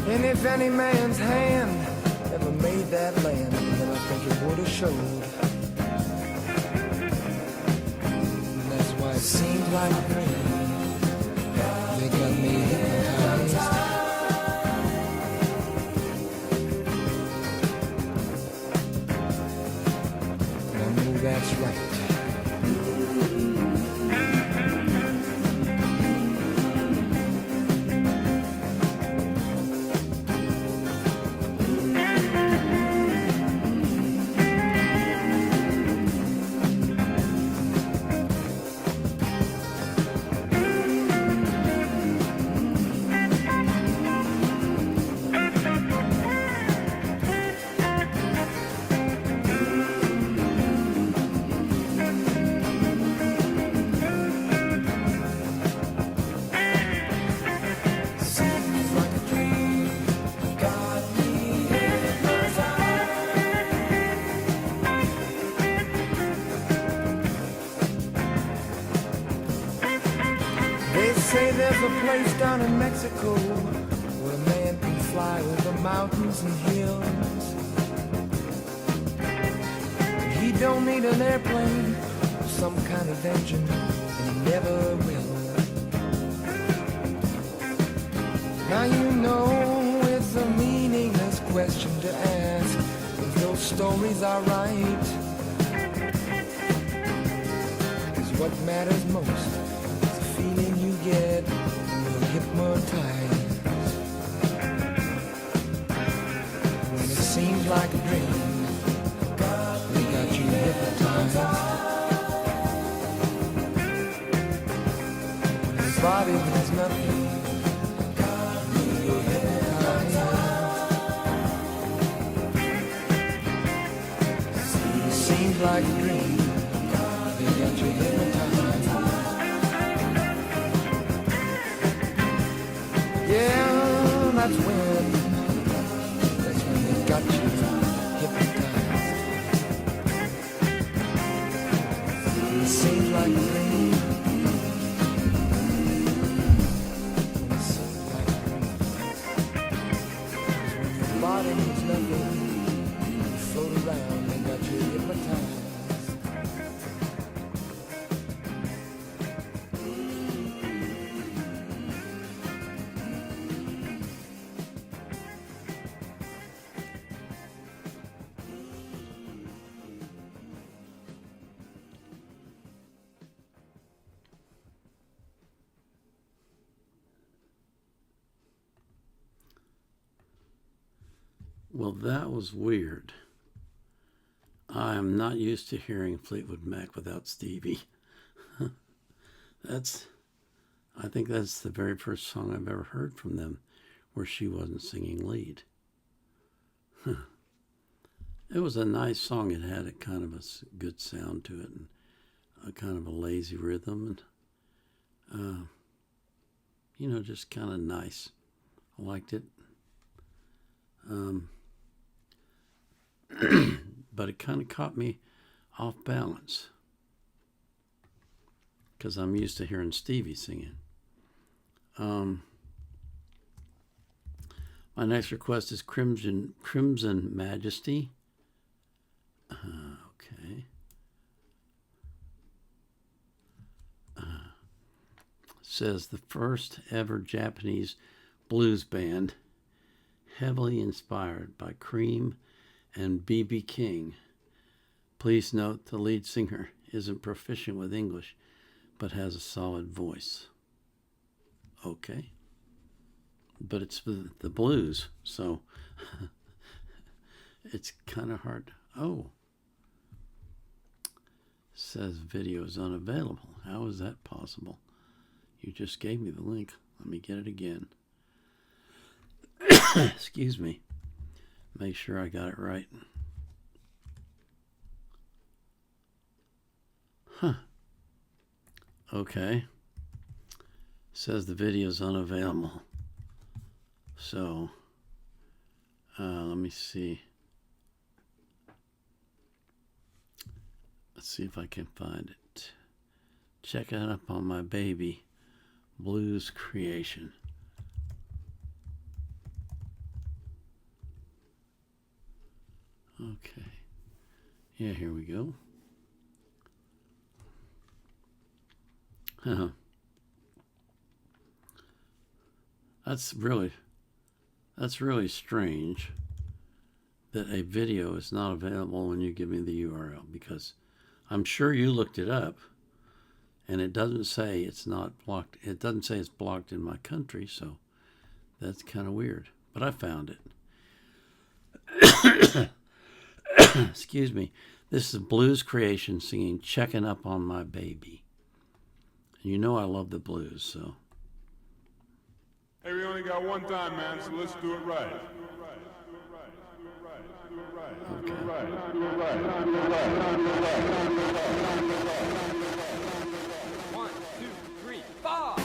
And if any man's hand ever made that land, then I think it would have showed. And that's why it seems like rain. They got me hypnotized. I know that's right. There's a place down in Mexico where a man can fly over mountains and hills. He don't need an airplane or some kind of engine, and he never will. Now you know it's a meaningless question to ask if those stories are right. Cause what matters most is the feeling you get when you're hypnotized. When it seems like a dream, they got you hypnotized. When your body means nothing, seems like a dream, they got you hypnotized. Yeah, that's when they got you hypnotized. It seems like a dream. It seems like a dream. Your body means nothing, you float around and got you hypnotized. Well, that was weird. I am not used to hearing Fleetwood Mac without Stevie. I think that's the very first song I've ever heard from them where she wasn't singing lead. It was a nice song. It had a kind of a good sound to it and a kind of a lazy rhythm and, just kind of nice. I liked it. But it kind of caught me off balance because I'm used to hearing Stevie singing. My next request is Crimson Majesty. Okay. Says the first ever Japanese blues band, heavily inspired by Cream and B.B. King. Please note the lead singer isn't proficient with English, but has a solid voice. Okay. But it's the blues, so it's kind of hard. Oh. Says video is unavailable. How is that possible? You just gave me the link. Let me get it again. Excuse me. Make sure I got it right. Huh. Okay. Says the video is unavailable. So, let me see. Let's see if I can find it. Check it up on my baby, Blues Creation. Okay. Yeah, here we go. That's really strange that a video is not available when you give me the URL, because I'm sure you looked it up and it doesn't say it's not blocked. It doesn't say it's blocked in my country, so that's kind of weird. But I found it. Excuse me. This is Blues Creation singing Checking Up on My Baby. And you know I love the blues, so. Hey, we only got one time, man, so let's do it right. One, two, three, four.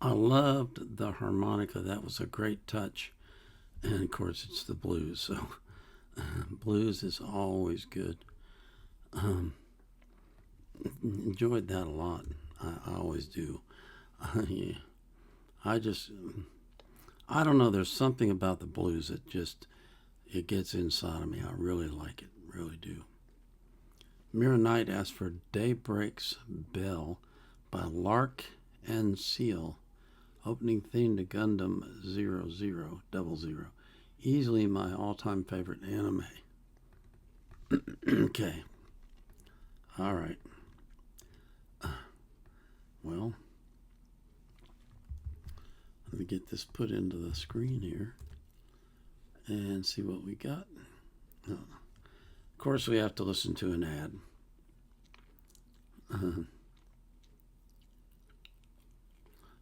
I loved the harmonica. That was a great touch. And of course, it's the blues. So blues is always good. Enjoyed that a lot. I always do. Yeah. I don't know. There's something about the blues that just, it gets inside of me. I really like it. Really do. Mira Knight asked for Daybreak's Bell by Lark and Ciel. Opening theme to Gundam 0000. Easily my all-time favorite anime. Okay. All right. Well, let me get this put into the screen here and see what we got. Of course, we have to listen to an ad.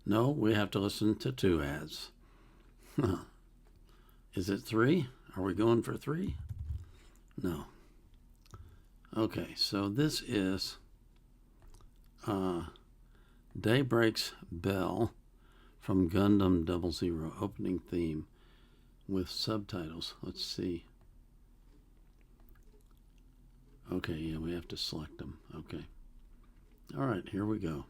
No, we have to listen to 2 ads. Is it 3? Are we going for 3? No. Okay, so this is Daybreak's Bell from Gundam 00, opening theme with subtitles. Let's see. Okay, yeah, we have to select them. Okay. All right, here we go.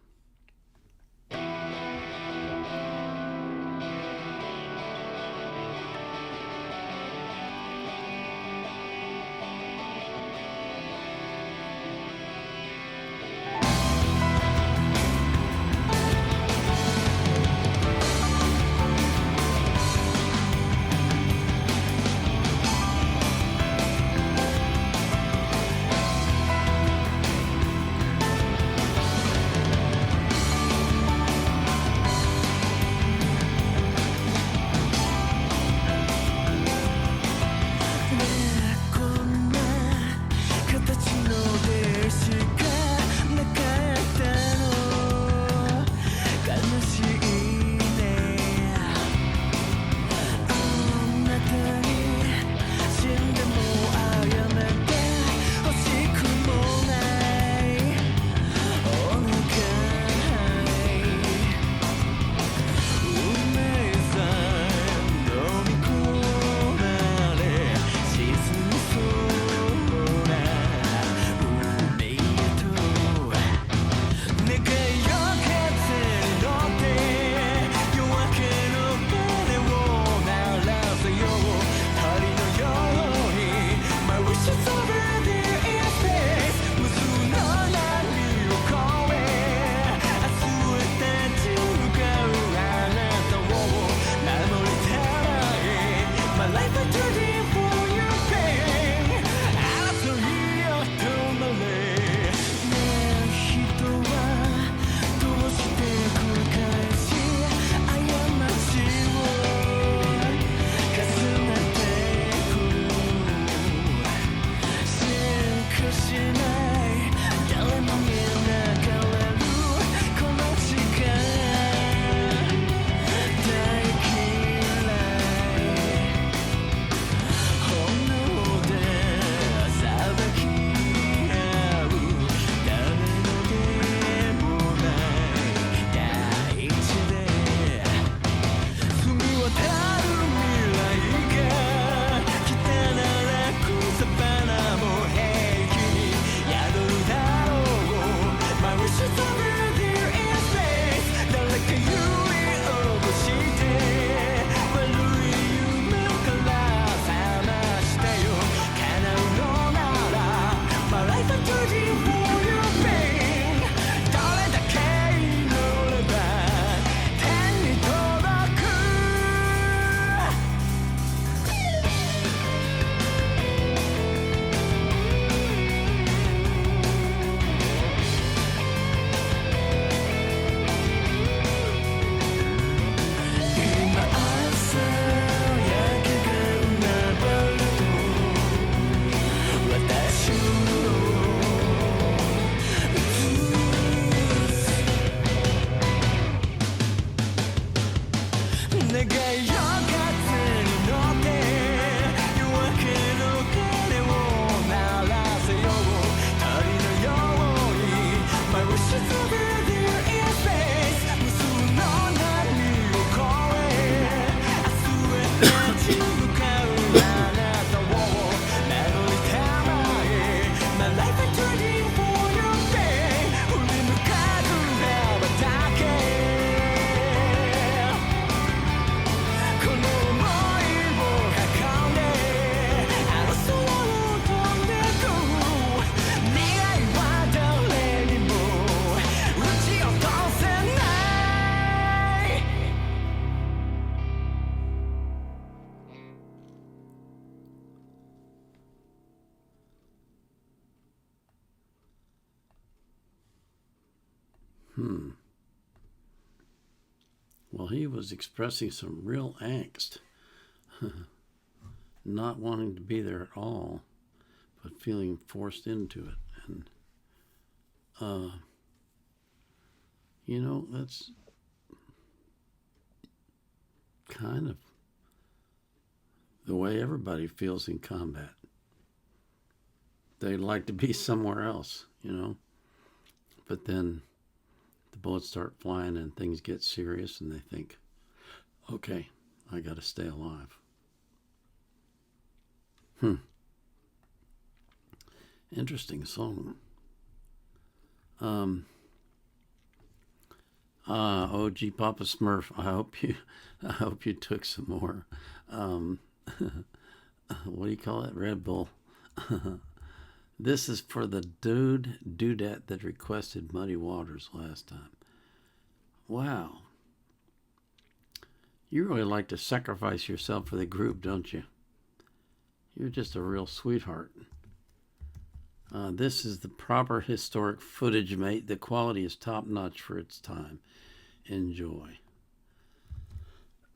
Well, he was expressing some real angst. Not wanting to be there at all, but feeling forced into it. And, that's kind of the way everybody feels in combat. They'd like to be somewhere else, but then the bullets start flying and things get serious and they think, okay, I got to stay alive. Interesting song. OG Papa Smurf, I hope you took some more. What do you call it? Red Bull. This is for the dudette that requested Muddy Waters last time. Wow. You really like to sacrifice yourself for the group, don't you? You're just a real sweetheart. This is the proper historic footage, mate. The quality is top-notch for its time. Enjoy.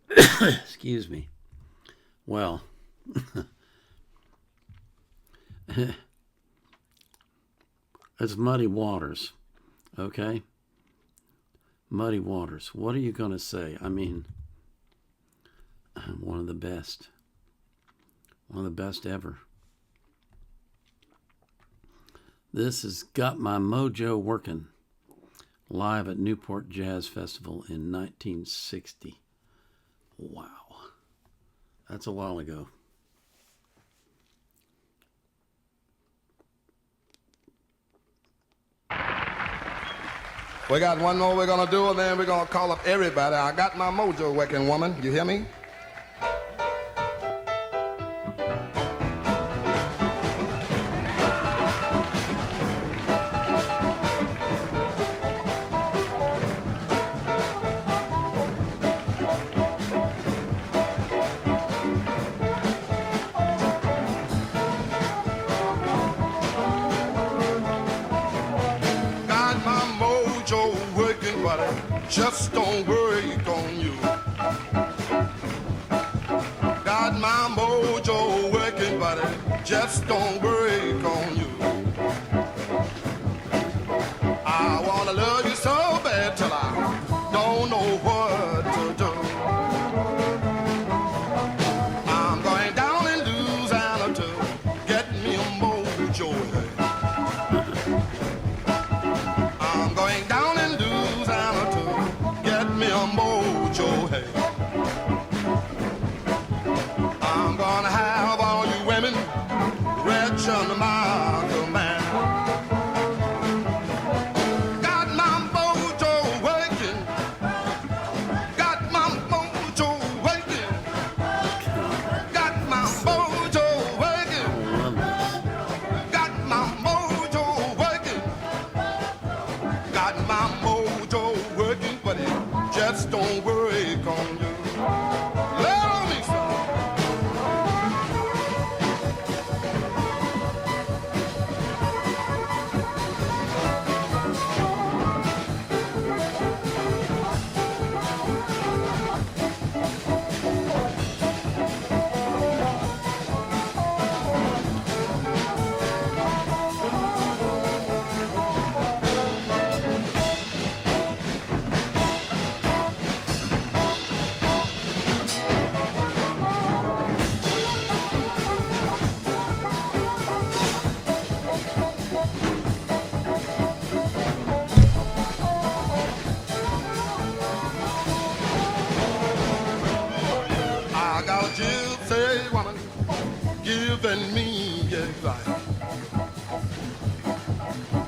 Excuse me. Well, it's Muddy Waters, okay? Muddy Waters. What are you going to say? I mean, one of the best. One of the best ever. This has got my mojo working. Live at Newport Jazz Festival in 1960. Wow. That's a while ago. We got one more we're gonna do, and then we're gonna call up everybody. I got my mojo working, woman. You hear me? Just don't work on you. Got my mojo working, buddy. Just don't work on you. I wanna love you so bad till I don't know what to do. I'm going down in Louisiana to get me a mojo. I'm going down in Louisiana to get me a mojo, hey. I'm gonna have all you women rich under my command. Got my mojo working. Got my mojo working. Got my mojo working. Got my mojo working. Got my mojo working, but it just don't work on you. Love me some. I got a gypsy woman giving me advice.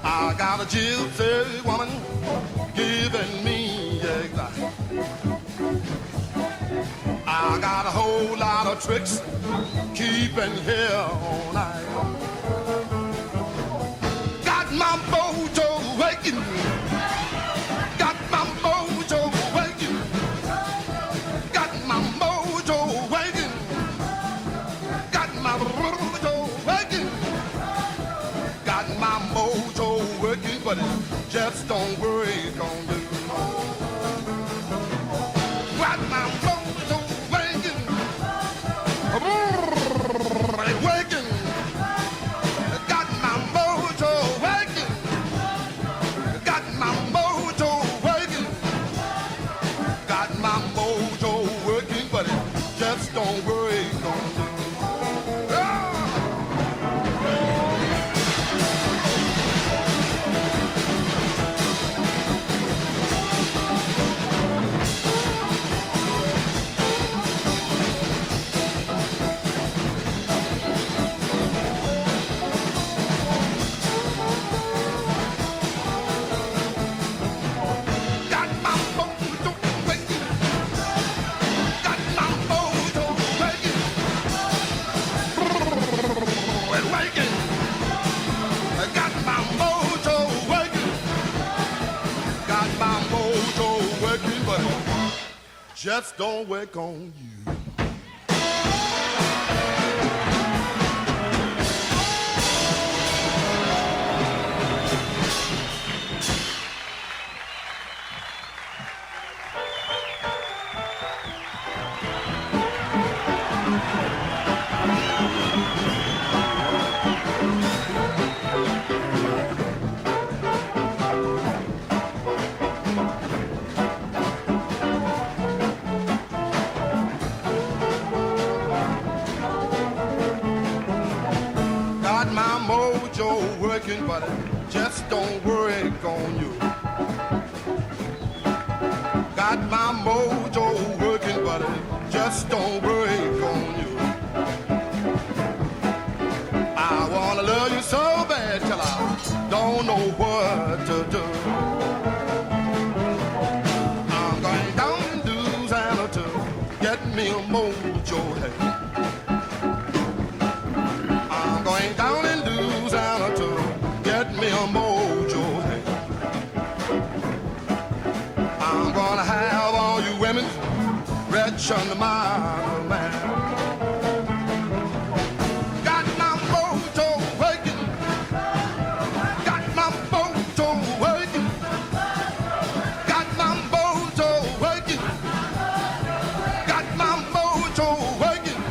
I got a gypsy woman giving me advice. I got a whole lot of tricks keeping here all night. Got my mojo waking. Got my mojo waking. Got my mojo waking. Got my mojo waking. Got my mojo working. but it just don't work on you. Got my mojo waking, waking. Got my mojo waking, got my mojo waking, got my mojo working, but it just don't work on you. Just don't work on you. But it just don't work on you. Got my mojo working, but it just don't work on you. I wanna love you so bad till I don't know what to do. I'm going down to Louisiana to get me a mojo head. I'm going down in Louisiana to get me a mojo head. I'm gonna have all you women rich under my command. Got my mojo working, got my mojo working, got my mojo working, got my mojo working,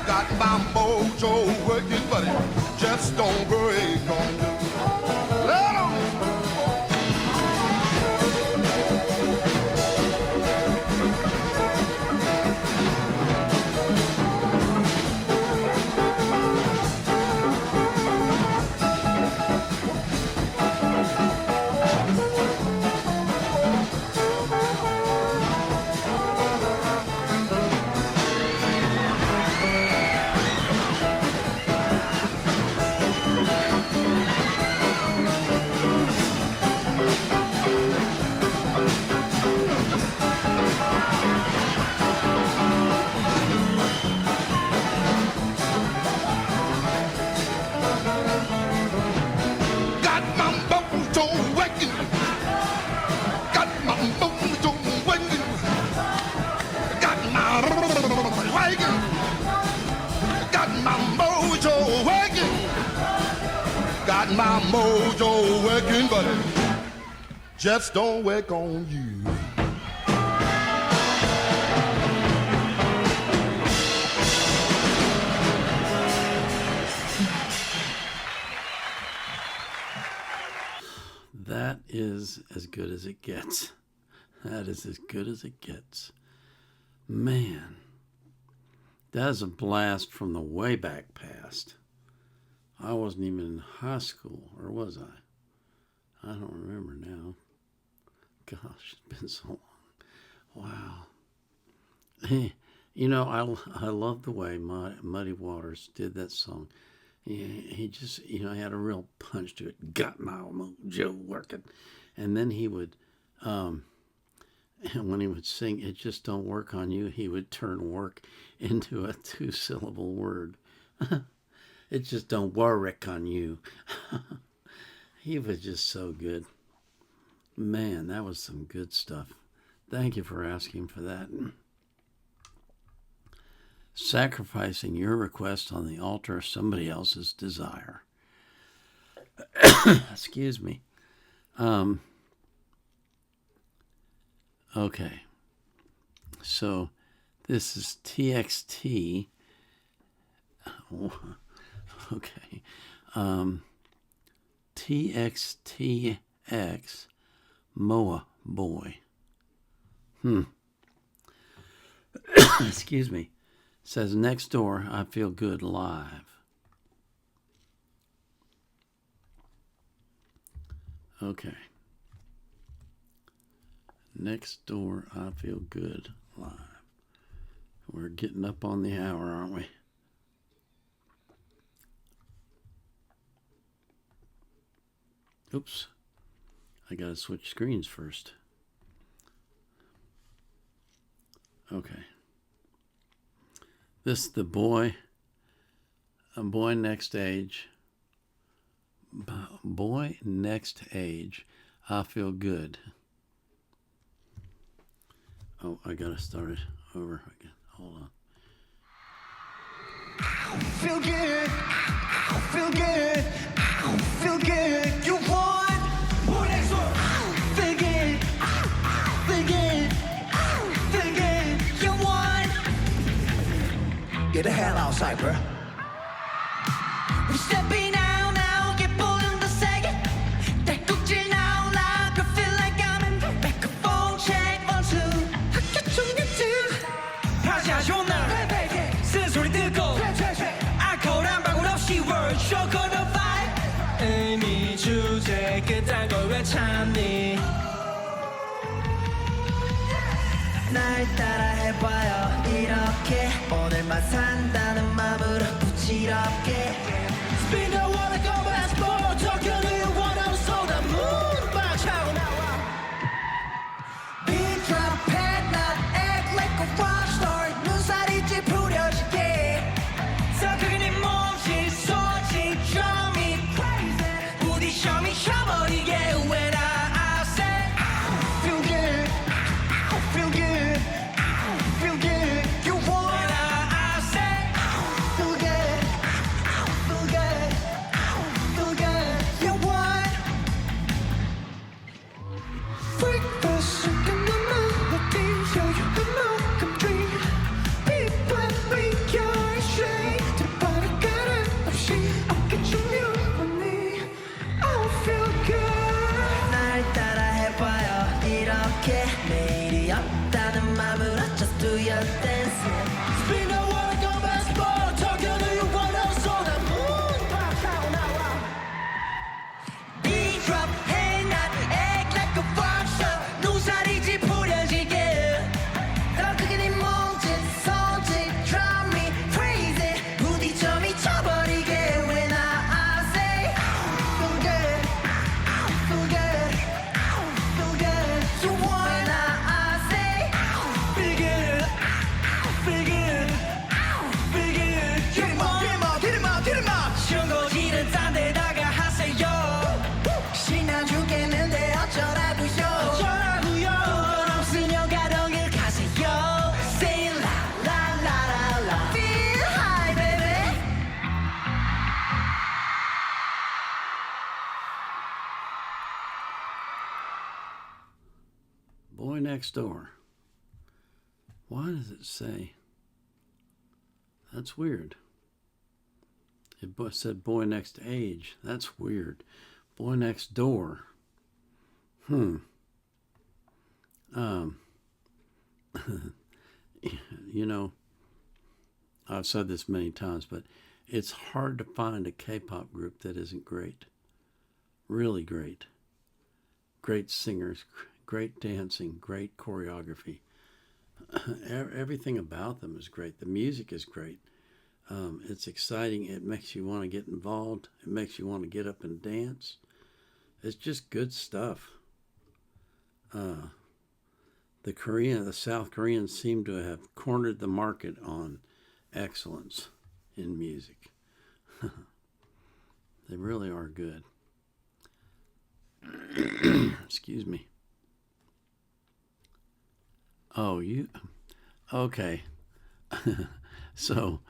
got my mojo working, but it just don't work on you. Let 'em. My mojo working, but it just don't work on you. That is as good as it gets. That is as good as it gets. Man, that is a blast from the way back past. I wasn't even in high school, or was I? I don't remember now. Gosh, it's been so long. Wow. You know, I love the way Muddy Waters did that song. He just, you know, he had a real punch to it. Got my mojo working. And then he would, when he would sing, It Just Don't Work on You, he would turn work into a 2-syllable word. It just don't work on you. He was just so good. Man, that was some good stuff. Thank you for asking for that. Sacrificing your request on the altar of somebody else's desire. Excuse me. Okay. So this is TXT. Okay. TXTX Moa Boy. Excuse me. Says next door, I feel good live. Okay. Next door, I feel good live. We're getting up on the hour, aren't we? Oops. I gotta switch screens first. Okay. This is the boy. A boy next age. Boy next age. I feel good. Oh, I gotta start it over again. Hold on. Feel good, feel good, feel good. You want more next door. Feel good, feel good, feel good. You want. Get the hell outside, bro. We stepping out now, get bold in the second. That cookie now, I can feel like I'm in microphone check 1, 2. 학교 중에 2. 다시 하죠 날. 쓴 소리 듣고. 알코올 방울 없이 word chocolate vibe. 의미 주제 그딴 걸 왜 찾니? 날 따라 해봐요 이렇게 오늘만 산다는 마음으로 부질없게. Spin the wall like a basketball. Talking to you one on so the moon 박차고 나와. Beat drop head not act like a rock star. 눈살이 찌푸려지게. 성격이 네 몸짓 소지 점이 crazy. 부딪혀 미쳐버리게 when I say feel good, feel good, feel good. You want when I say feel good, feel good, feel good. You want freak the second the melody, show you the welcome dream. Beat when we are straight. 날 따라 해봐요 이렇게 내일이 없다는 마음으로 just do your dance. Spin the world like a basketball. Talking to you one on so the moon 박차고 나와. Beat drop hey not act like a rock star. 눈살이 찌푸려지게. 더 크게 네 몸짓 손짓 drive me crazy. 부딪혀 미쳐버리게 when I say feel good, feel good, feel good. You want when I say feel good, feel good, feel good. Get him up, get him up, get him up, get him up. 신고지는 딴 데다가 하세요. 신나 죽겠는데 어쩌라고요. 어쩌라고요. 돈 없으면 가던 길 가세요. Say la la la la la. Feel high baby. Boy next door. Why does it say? That's weird. It said boy next age. That's weird. Boy next door. You know, I've said this many times, but it's hard to find a K-pop group that isn't great. Really great. Great singers, great dancing, great choreography. Everything about them is great. The music is great. It's exciting. It makes you want to get involved. It makes you want to get up and dance. It's just good stuff. The South Koreans seem to have cornered the market on excellence in music. They really are good. Excuse me. Oh, okay. So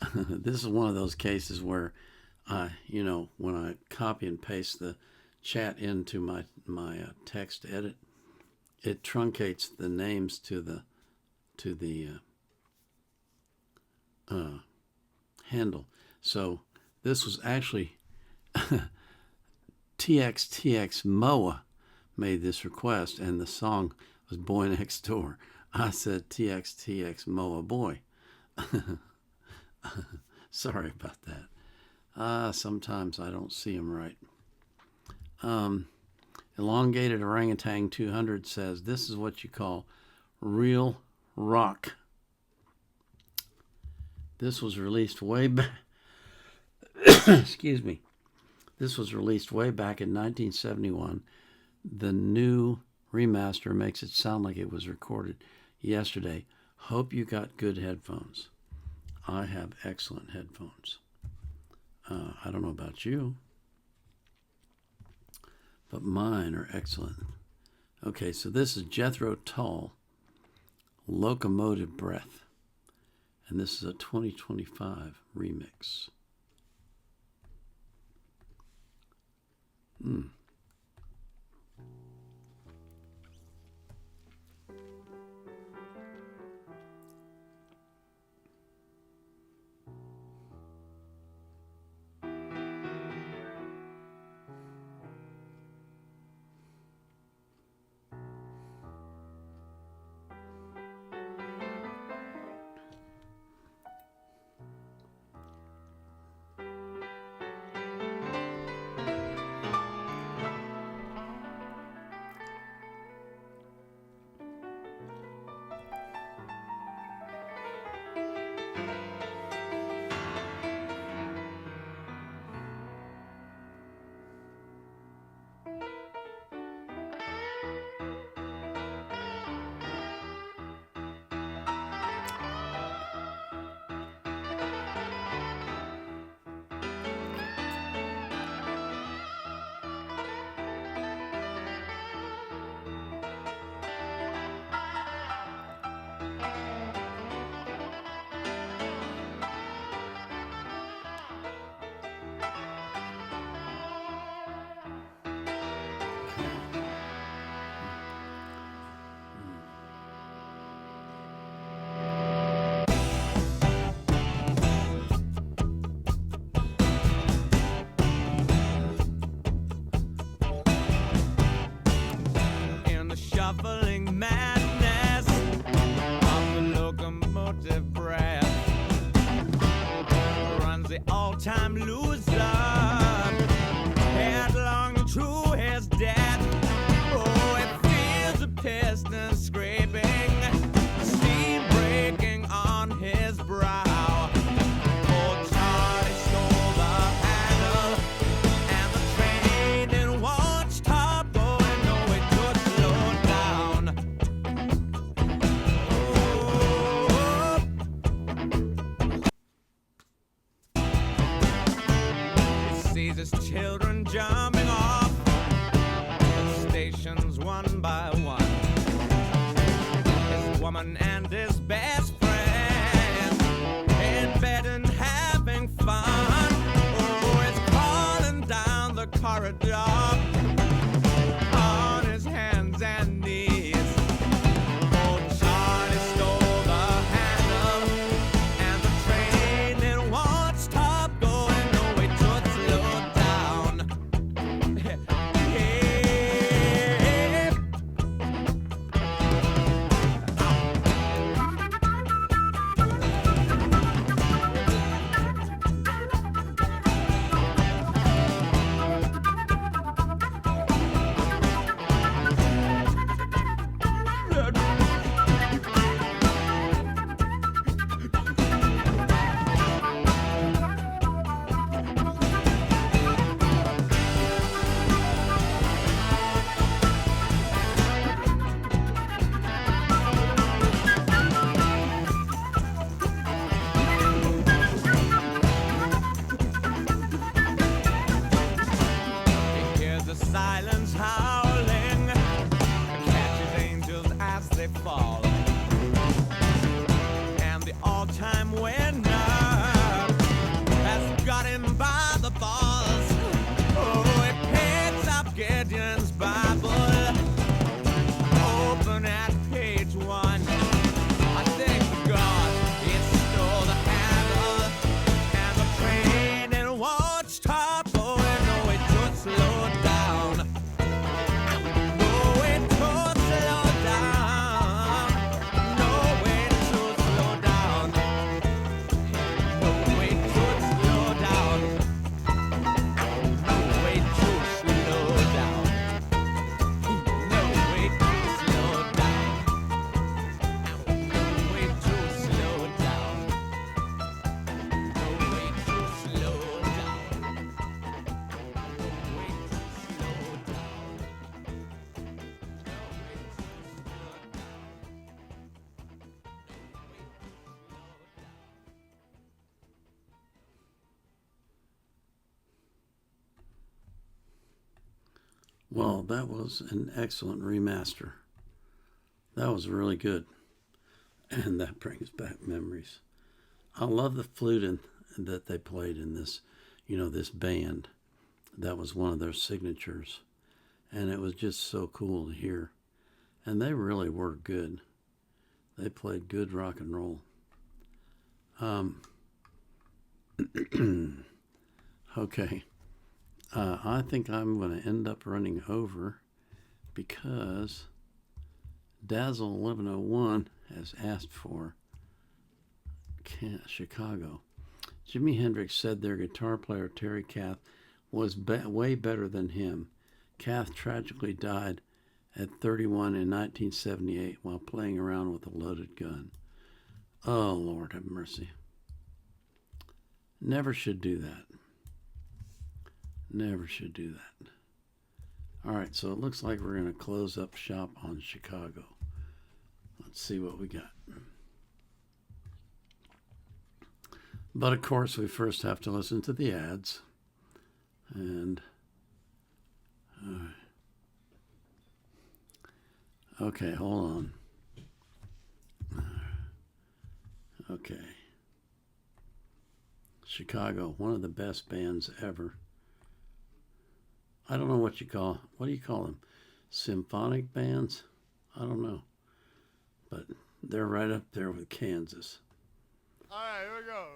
this is one of those cases where when I copy and paste the chat into my text edit, it truncates the names to the handle. So this was actually TXTX Moa made this request, and the song was Boynextdoor. I said TXTX Moa Boy. Sorry about that. Sometimes I don't see them right. Elongated Orangutan 200 says, this is what you call real rock. This was released way back. Excuse me. This was released way back in 1971. The new remaster makes it sound like it was recorded yesterday. Hope you got good headphones. I have excellent headphones. I don't know about you, but mine are excellent. Okay, so this is Jethro Tull, Locomotive Breath. And this is a 2025 remix. Shuffling madness of the locomotive breath runs the all-time loser headlong to his death. Oh, it feels the piston scraping, steam breaking on his brow. Oh, Charlie stole the handle, and the train didn't want to stop going. No, it could slow down. He sees his children jumping off the stations one by one. His woman and his best friend in bed and having fun. Oh, it's crawling down the corridor on his hands and knees. Oh, Charlie stole the handle, and the train didn't want to stop going. No, it could slow down. Well, that was an excellent remaster. That was really good. And that brings back memories. I love the flute that they played in this, this band. That was one of their signatures. And it was just so cool to hear. And they really were good. They played good rock and roll. Okay. I think I'm going to end up running over because Dazzle 1101 has asked for Chicago. Jimi Hendrix said their guitar player Terry Kath was way better than him. Kath tragically died at 31 in 1978 while playing around with a loaded gun. Oh, Lord have mercy. Never should do that. Never should do that. All right, so it looks like we're going to close up shop on Chicago. Let's see what we got. But of course, we first have to listen to the ads. And okay, hold on. Okay. Chicago, one of the best bands ever. I don't know what do you call them? Symphonic bands? I don't know. But they're right up there with Kansas. All right, here we go.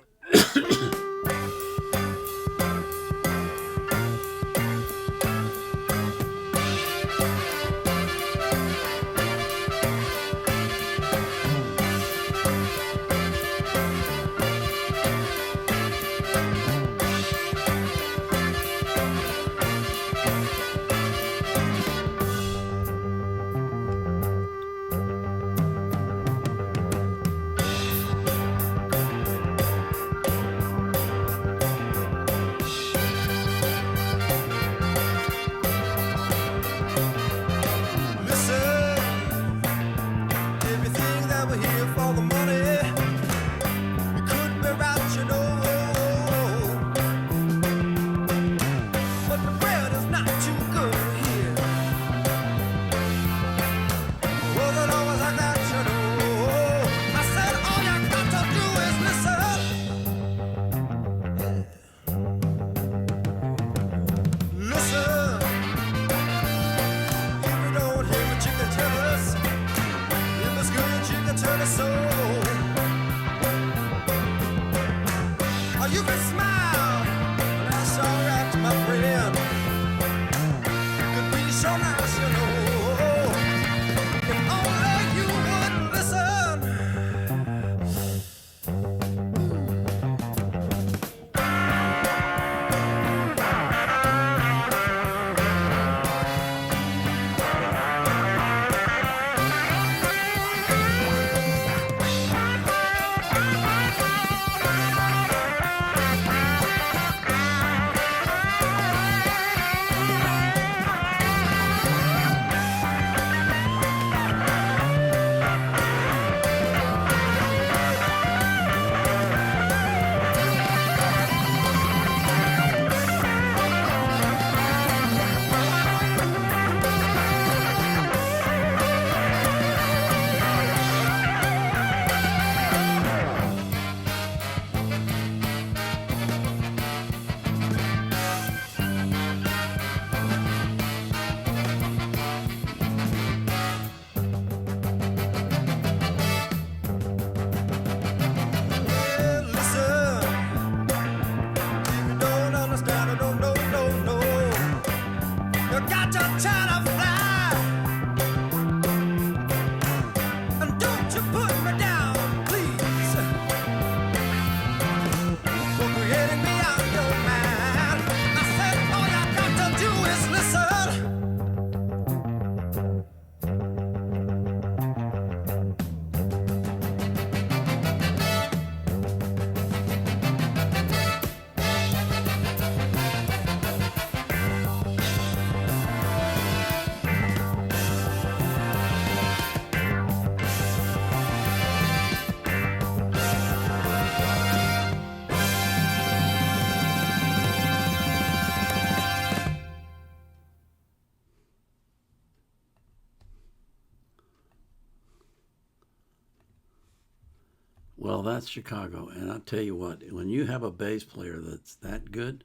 Well, that's Chicago. And I'll tell you what, when you have a bass player that's that good,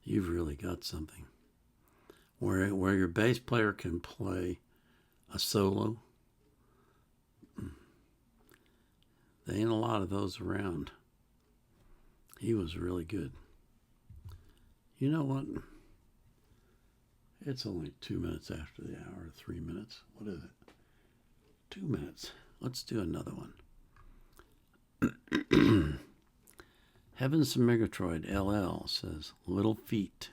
you've really got something. Where your bass player can play a solo, there ain't a lot of those around. He was really good. You know what? It's only 2 minutes after the hour, 3 minutes. What is it? 2 minutes. Let's do another one. Heavens to Megatroid LL says, Little Feet,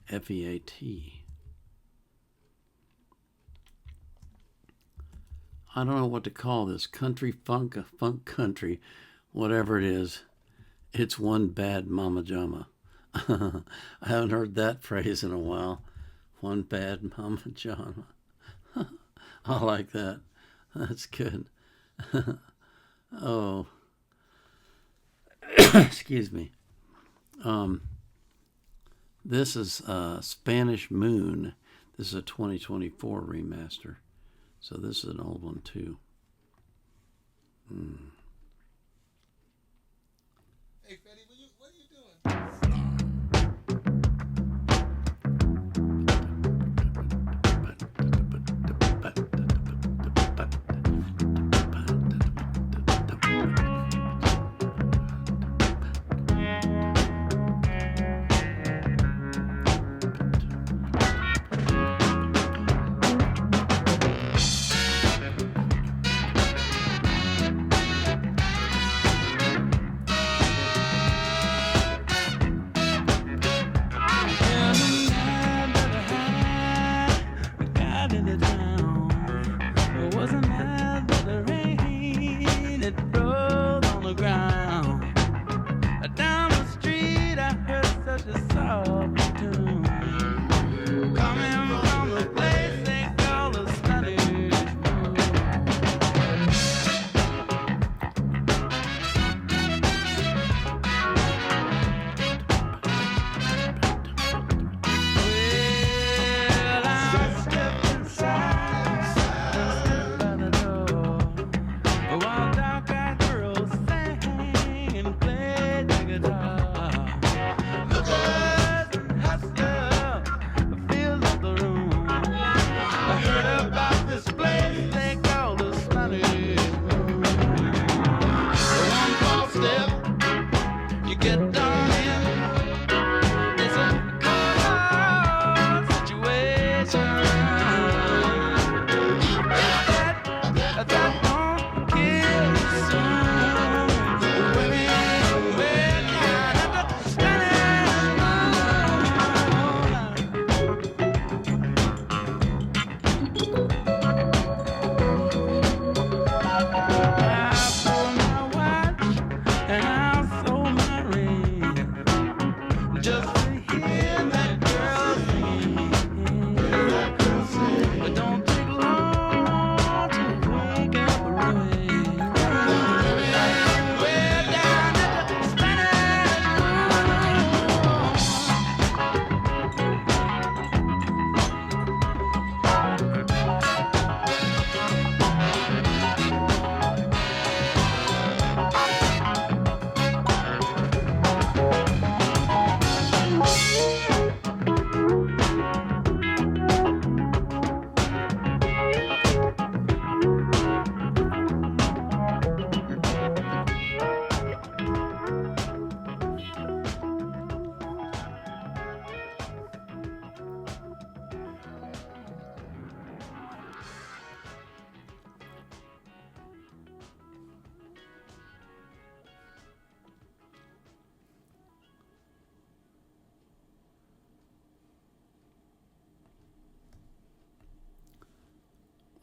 F-E-A-T. I don't know what to call this. Country funk country, whatever it is. It's one bad mama jama. I haven't heard that phrase in a while. One bad mama jama. I like that. That's good. Oh. Excuse me. This is Spanish Moon. This is a 2024 remaster. So this is an old one too. Hey, Fetty, what are you doing?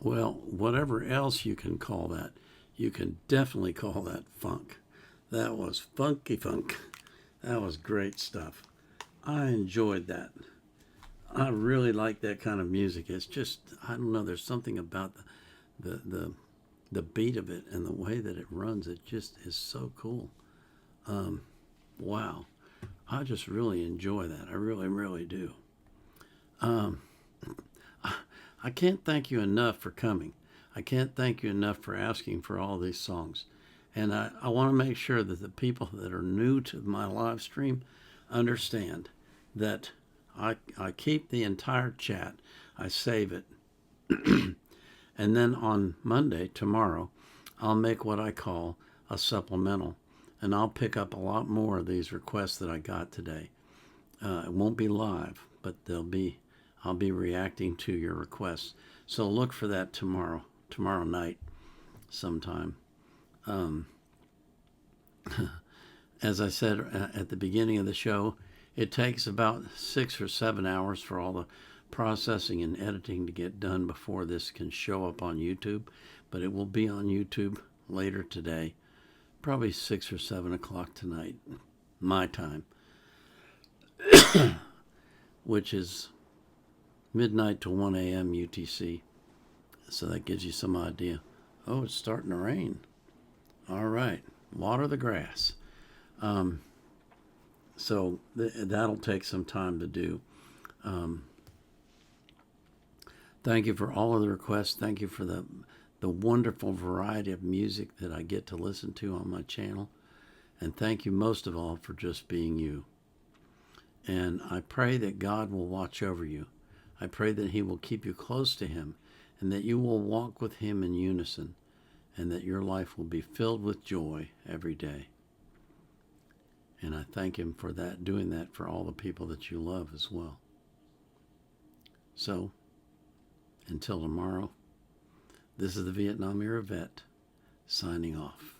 Well, whatever else you can call that, you can definitely call that funk. That was funky funk. That was great stuff. I enjoyed that. I really like that kind of music. It's just, I don't know, there's something about the beat of it and the way that it runs. It just is so cool. Wow. I just really enjoy that. I really, really do. I can't thank you enough for coming. I can't thank you enough for asking for all these songs. And I want to make sure that the people that are new to my live stream understand that I keep the entire chat. I save it. And then on Monday, tomorrow, I'll make what I call a supplemental. And I'll pick up a lot more of these requests that I got today. It won't be live, but I'll be reacting to your requests. So look for that tomorrow night sometime. As I said at the beginning of the show, it takes about 6 or 7 hours for all the processing and editing to get done before this can show up on YouTube, but it will be on YouTube later today, probably 6 or 7 o'clock tonight, my time, which is midnight to 1 AM UTC. So that gives you some idea. Oh, it's starting to rain. All right, water the grass. So that'll take some time to do. Thank you for all of the requests. Thank you for the wonderful variety of music that I get to listen to on my channel. And thank you most of all for just being you. And I pray that God will watch over you. I pray that he will keep you close to him and that you will walk with him in unison and that your life will be filled with joy every day. And I thank him for that, doing that for all the people that you love as well. So, until tomorrow, this is the Vietnam Era Vet, signing off.